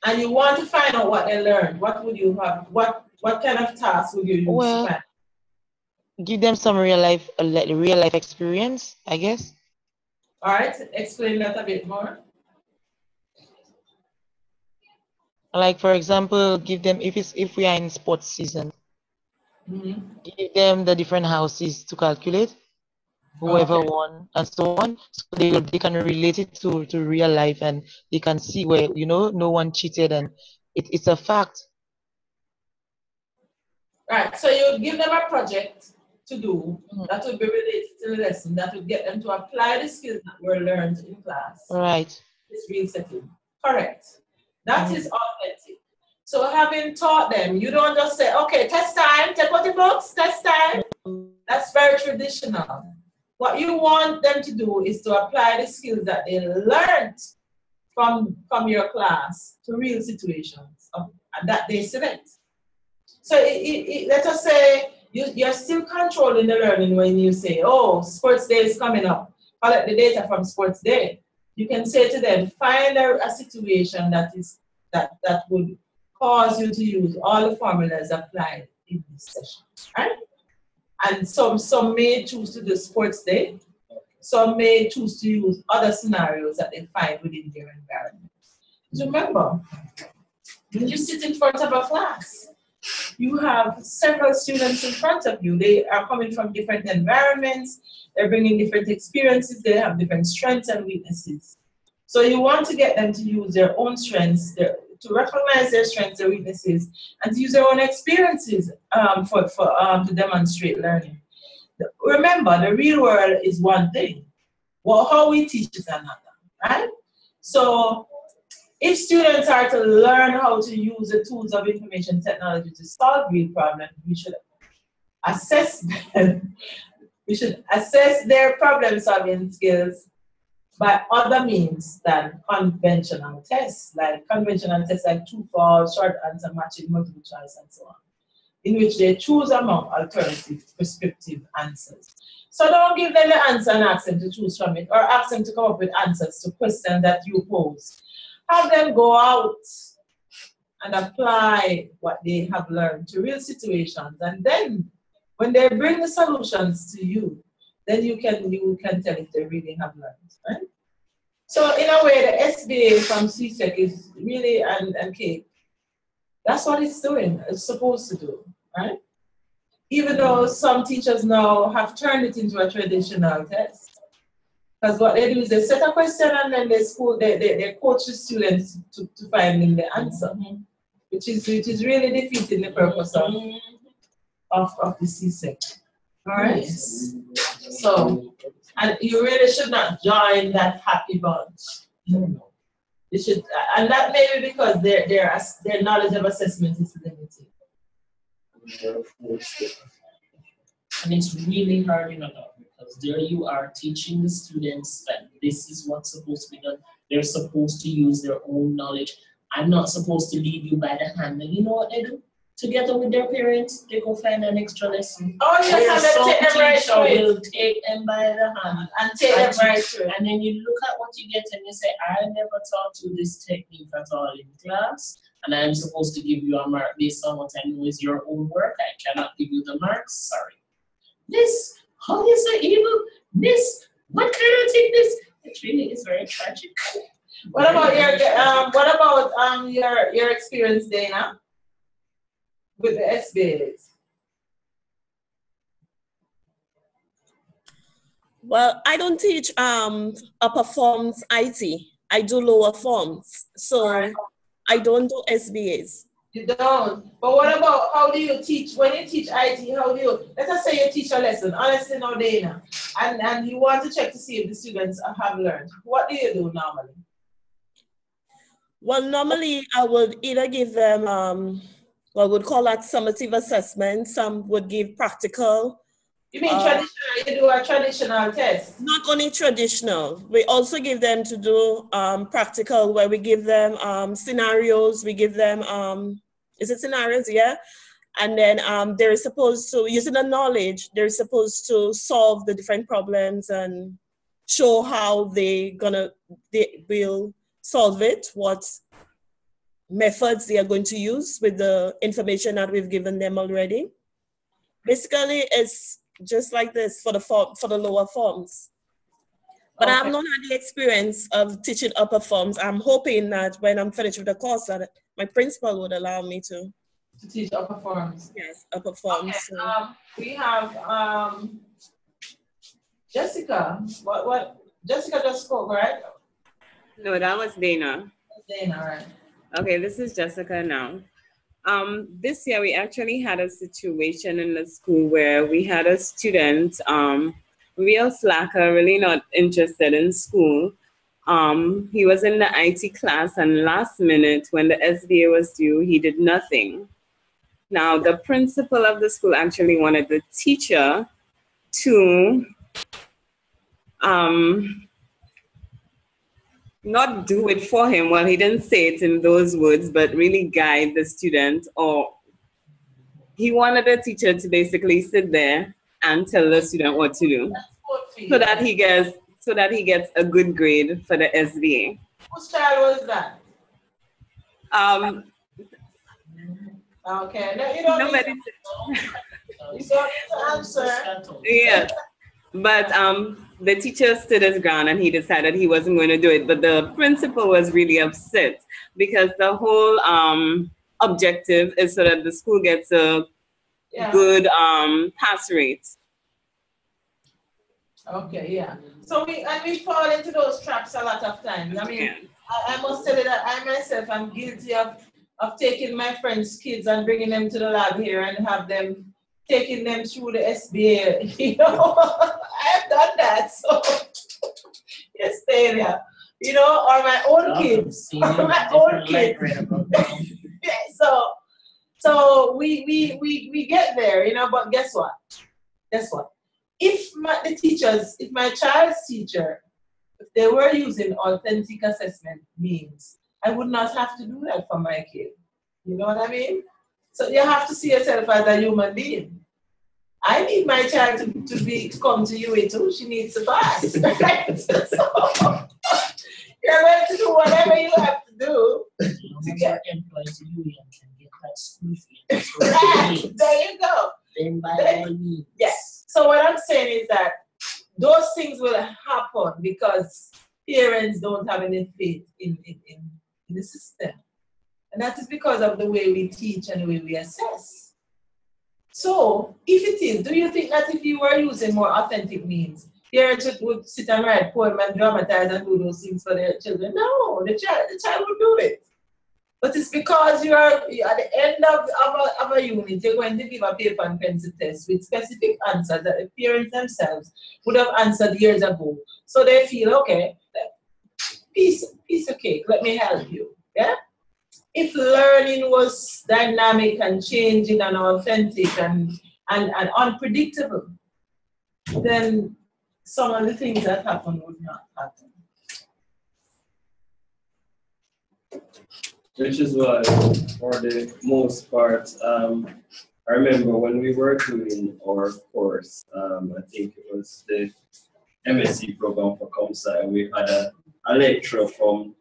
Speaker 1: And you want to find out what they learned. What would you have? What kind of task would you use to find?
Speaker 7: Give them some real life experience, I guess.
Speaker 1: All right, explain that a bit more.
Speaker 7: Like for example, give them if we are in sports season, give them the different houses to calculate, whoever won and so on, so they can relate it to real life and they can see where no one cheated and it's a fact.
Speaker 1: Right, so you give them a project to do that would be related to the lesson, that would get them to apply the skills that were learned in class.
Speaker 7: Right.
Speaker 1: This real setting. Correct. That is authentic. So having taught them, you don't just say, okay, test time, take out the books, test time. That's very traditional. What you want them to do is to apply the skills that they learned from your class to real situations and that they select. So let us say you're still controlling the learning when you say, oh, sports day is coming up. Collect the data from sports day. You can say to them, find a situation that would cause you to use all the formulas applied in this session, right? And some may choose to do sports day. Some may choose to use other scenarios that they find within their environment. Remember, when you sit in front of a class, you have several students in front of you. They are coming from different environments. They're bringing different experiences. They have different strengths and weaknesses. So you want to get them to use their own strengths, to recognize their strengths, their weaknesses, and to use their own experiences to demonstrate learning. Remember, the real world is one thing. Well, how we teach is another, right? So if students are to learn how to use the tools of information technology to solve real problems, we should assess them. We should assess their problem-solving skills by other means than conventional tests, like true, false, short answer matching, multiple choice, and so on, in which they choose among alternative prescriptive answers. So don't give them the answer and ask them to choose from it, or ask them to come up with answers to questions that you pose. Have them go out and apply what they have learned to real situations. And then when they bring the solutions to you, then you can tell if they really have learned, right? So in a way, the SBA from CSEC is really, and Kate, that's what it's doing, it's supposed to do, right? Even though some teachers now have turned it into a traditional test. Because what they do is they set a question and then they coach the students to find in the answer, which is really defeating the purpose of the CSEC. All right. So, and you really should not join that happy bunch. No. You should, and that may be because their knowledge of assessment is limited.
Speaker 5: And it's really hard in a lot because there you are teaching the students that this is what's supposed to be done. They're supposed to use their own knowledge. I'm not supposed to lead you by the hand. And you know what they do? Together with their parents, they go find an extra lesson.
Speaker 1: Oh yes, and then take them right through it.
Speaker 5: Will take them by the hand
Speaker 1: and take them right through it.
Speaker 5: And then you look at what you get and you say, I never taught you this technique at all in class, and I'm supposed to give you a mark based on what I know is your own work. I cannot give you the marks. Sorry. This, how is it evil? This, what kind of thing this? It really is very tragic.
Speaker 1: What about your experience, Dana, with the SBAs?
Speaker 6: Well, I don't teach upper forms IT. I do lower forms. So I don't do SBAs.
Speaker 1: You don't. But what about, how do you teach, when you teach IT, how do you, let us say you teach a lesson, honestly now, Dana, and you want to check to see if the students have learned. What do you do normally?
Speaker 6: Well, normally I would either give them, well, we'd call that summative assessment. Some would give practical.
Speaker 1: You mean traditional, you do a traditional test?
Speaker 6: Not only traditional, we also give them to do practical, where we give them scenarios, we give them, is it scenarios, yeah? And then they're supposed to, using the knowledge, they're supposed to solve the different problems and show how they will solve it, what methods they are going to use with the information that we've given them already. Basically, it's just like this for the lower forms. But okay. I've not had the experience of teaching upper forms. I'm hoping that when I'm finished with the course that my principal would allow me to
Speaker 1: teach upper forms.
Speaker 6: Yes, upper forms.
Speaker 1: Okay.
Speaker 6: So.
Speaker 1: We have Jessica. What Jessica just spoke, right?
Speaker 4: No, that was Dana.
Speaker 1: Dana, right.
Speaker 4: Okay, this is Jessica now. This year we actually had a situation in the school where we had a student, real slacker, really not interested in school. He was in the IT class, and last minute when the SBA was due, he did nothing. Now the principal of the school actually wanted the teacher to not do it for him. Well, he didn't say it in those words, but really guide the student, or he wanted the teacher to basically sit there and tell the student what to do, so that he gets a good grade for the SBA.
Speaker 1: Whose child was that? Okay, no, you don't need to answer.
Speaker 4: Yes, but the teacher stood his ground and he decided he wasn't going to do it. But the principal was really upset because the whole objective is so that the school gets a good pass rate.
Speaker 1: Okay, yeah. So we fall into those traps a lot of times. I mean, I must tell you that I myself am guilty of taking my friends' kids and bringing them to the lab here and have them taking them through the SBA. You know, I have done that. So yes, stay there. You know, or my own kids. My own kids. Yeah, so we get there, you know, but guess what? Guess what? If my child's teacher, if they were using authentic assessment means, I would not have to do that for my kid. You know what I mean? So you have to see yourself as a human being. I need my child to come to UE too. She needs to pass. Right? So you're going to do whatever you have to do to get
Speaker 5: employed to UE and can get that school fee.
Speaker 1: Right. There you go.
Speaker 5: Then by all means.
Speaker 1: Yes. So what I'm saying is that those things will happen because parents don't have any faith in the system. And that is because of the way we teach and the way we assess. So, if it is, do you think that if you were using more authentic means, parents would sit and write poems and dramatize and do those things for their children? No, the child would do it. But it's because you are at the end of a unit, you're going to give a paper and pencil test with specific answers that the parents themselves would have answered years ago. So they feel, okay, piece of cake, let me help you. Yeah? If learning was dynamic and changing and authentic and unpredictable, then some of the things that happen would not happen.
Speaker 3: Which is why, for the most part, I remember when we were doing our course, I think it was the MSc program for ComSci, and we had a lecturer from,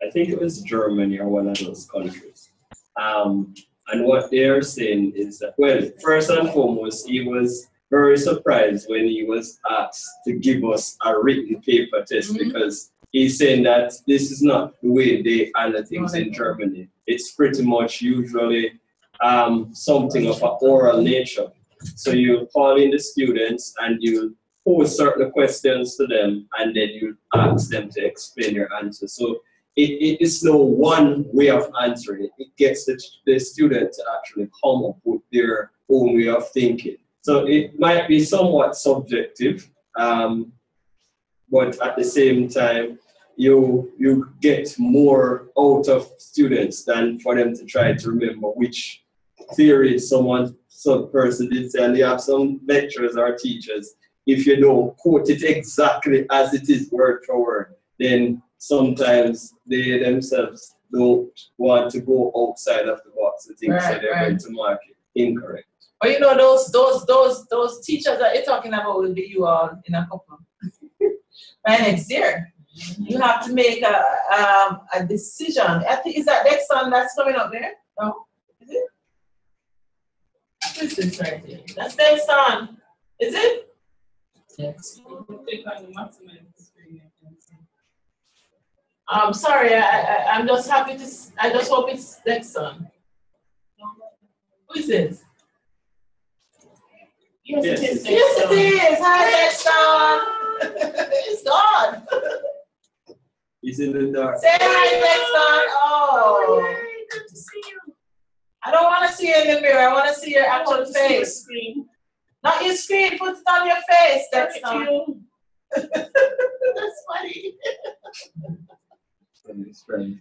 Speaker 3: I think it was Germany or one of those countries. And what they're saying is that, well, first and foremost, he was very surprised when he was asked to give us a written paper test because he's saying that this is not the way they handle things in Germany. It's pretty much usually something of an oral nature. So you call in the students and you pose certain questions to them and then you ask them to explain their answer. So it is no one way of answering it. It gets the student to actually come up with their own way of thinking. So it might be somewhat subjective, but at the same time, you get more out of students than for them to try to remember which theory some person did say. And you have some lecturers or teachers, if you don't quote it exactly as it is word for word, then sometimes they themselves don't want to go outside of the box. I think so they're going to mark it incorrect.
Speaker 1: But you know, those teachers that you're talking about will be you all in a couple by next year. You have to make a decision. I think, is that next one that's coming up there? No? Is it? What is this right here? That's next one. Is it? Yes. Sorry, I'm just happy to, I just hope it's next one. Who is this?
Speaker 5: Yes, it is.
Speaker 1: Yes, it is. Hi, next one. It's gone.
Speaker 3: He's in the dark.
Speaker 1: Say hi, next one. Oh.
Speaker 5: Hi, good to see you.
Speaker 1: I don't want to see you in the mirror. I want to see your actual face.
Speaker 5: Screen.
Speaker 1: Not your screen. Put it on your face. That's
Speaker 5: you.
Speaker 1: That's funny.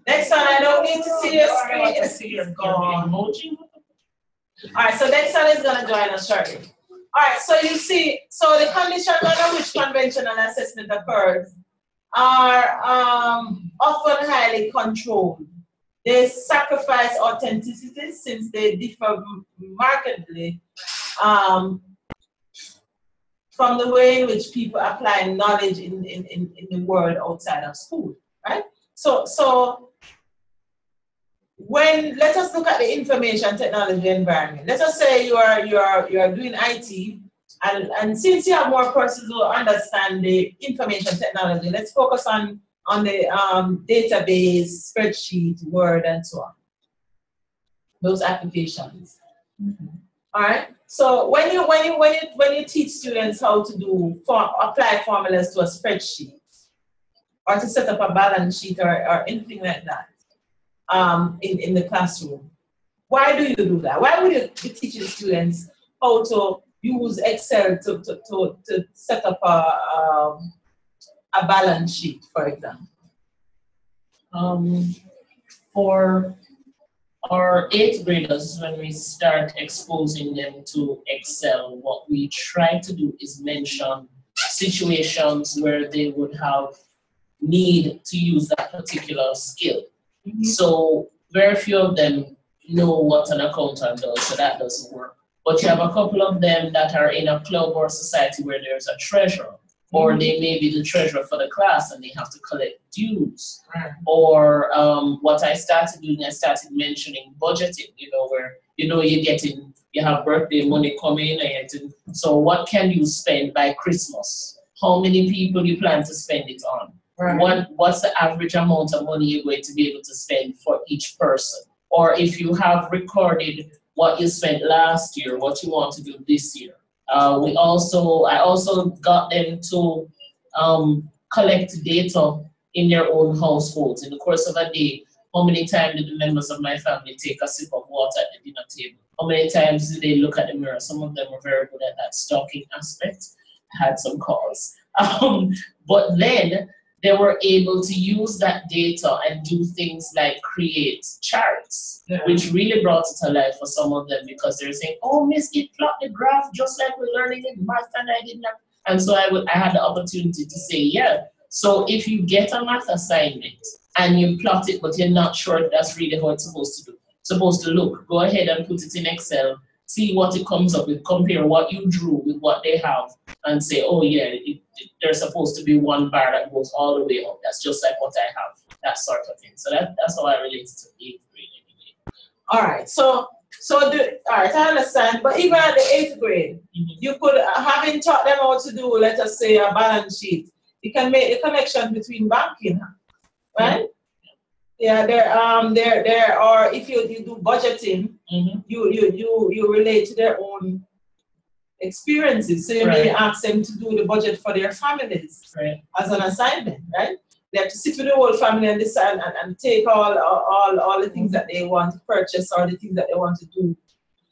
Speaker 1: Next one, I don't need to see your screen.
Speaker 5: I want to see your emoji.
Speaker 1: All right, so next one is going to join us shortly. All right, so you see, so the conditions under which convention and assessment occurs are often highly controlled. They sacrifice authenticity since they differ markedly from the way in which people apply knowledge in the world outside of school, right? So when, let us look at the information technology environment. Let us say you are doing IT, and since you have more persons who understand the information technology, let's focus on the database, spreadsheet, Word, and so on. Those applications. All right. So when you teach students how to apply formulas to a spreadsheet, or to set up a balance sheet or anything like that in the classroom, why do you do that? Why would you be teaching students how to use Excel to set up a balance sheet, for example?
Speaker 5: For our 8th graders, when we start exposing them to Excel, what we try to do is mention situations where they would have need to use that particular skill. So very few of them know what an accountant does, so that doesn't work. But you have a couple of them that are in a club or society where there's a treasurer, or they may be the treasurer for the class and they have to collect dues. Or what I started doing, I started mentioning budgeting, where you have birthday money coming, so what can you spend by Christmas? how many people you plan to spend it on.
Speaker 1: Right.
Speaker 5: What's the average amount of money you're going to be able to spend for each person? Or if you have recorded what you spent last year, what you want to do this year. I also got them to collect data in their own households. In the course of a day, how many times did the members of my family take a sip of water at the dinner table? How many times did they look at the mirror? Some of them were very good at that stalking aspect. I had some calls. But then they were able to use that data and do things like create charts, which really brought it to life for some of them because they're saying, oh, Miss, it plot the graph just like we're learning in math and I did not. And so I had the opportunity to say, yeah. So if you get a math assignment and you plot it, but you're not sure if that's really how it's supposed to look, go ahead and put it in Excel, see what it comes up with, compare what you drew with what they have, and say, oh yeah, there's supposed to be one bar that goes all the way up. That's just like what I have, that sort of thing. So that's how I relate to 8th grade anyway.
Speaker 1: All right, all right, I understand. But even at the 8th grade, you could, having taught them how to do, let us say, a balance sheet, you can make the connection between banking, right? Yeah, there are, if you do budgeting, you relate to their own experiences. So you may ask them to do the budget for their families as an assignment, right? They have to sit with the whole family and decide and take all the things that they want to purchase or the things that they want to do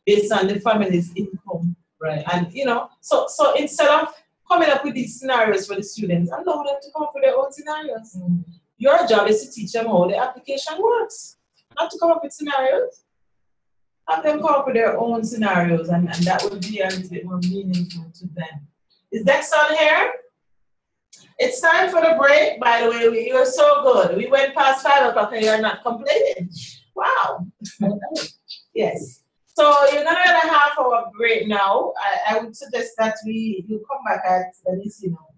Speaker 1: based on the family's income.
Speaker 5: Right.
Speaker 1: And so instead of coming up with these scenarios for the students, allow them to come up with their own scenarios. Your job is to teach them how the application works, not to come up with scenarios. Have them come up with their own scenarios, and that would be a little bit more meaningful to them. Is Dex on here? It's time for the break, by the way. You are so good. We went past 5 o'clock and you're not complaining. Wow. Yes. So you're gonna have a half-hour break now. I would suggest that you come back at, let me see now.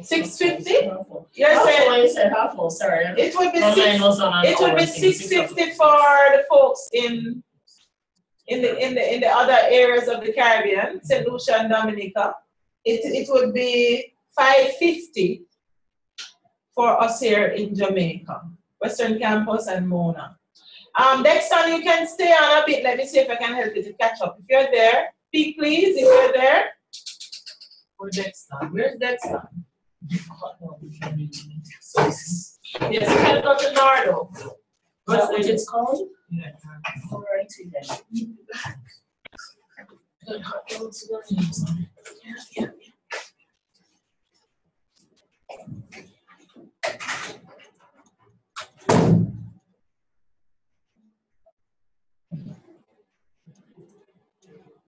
Speaker 1: 6:50? You're saying?
Speaker 5: You said half hour, sorry.
Speaker 1: It would be 6:50 for the folks in the other areas of the Caribbean, St. Lucia and Dominica. It would be 5:50 for us here in Jamaica, Western Campus and Mona. Dexter, you can stay on a bit. Let me see if I can help you to catch up. If you're there, speak please. If you're there. Where's Dexter? Where's Dexter? Yes, you can go to Nardo.
Speaker 5: What's what it's called?
Speaker 1: Yeah.
Speaker 5: Alrighty then. Good hot dogs. Yeah.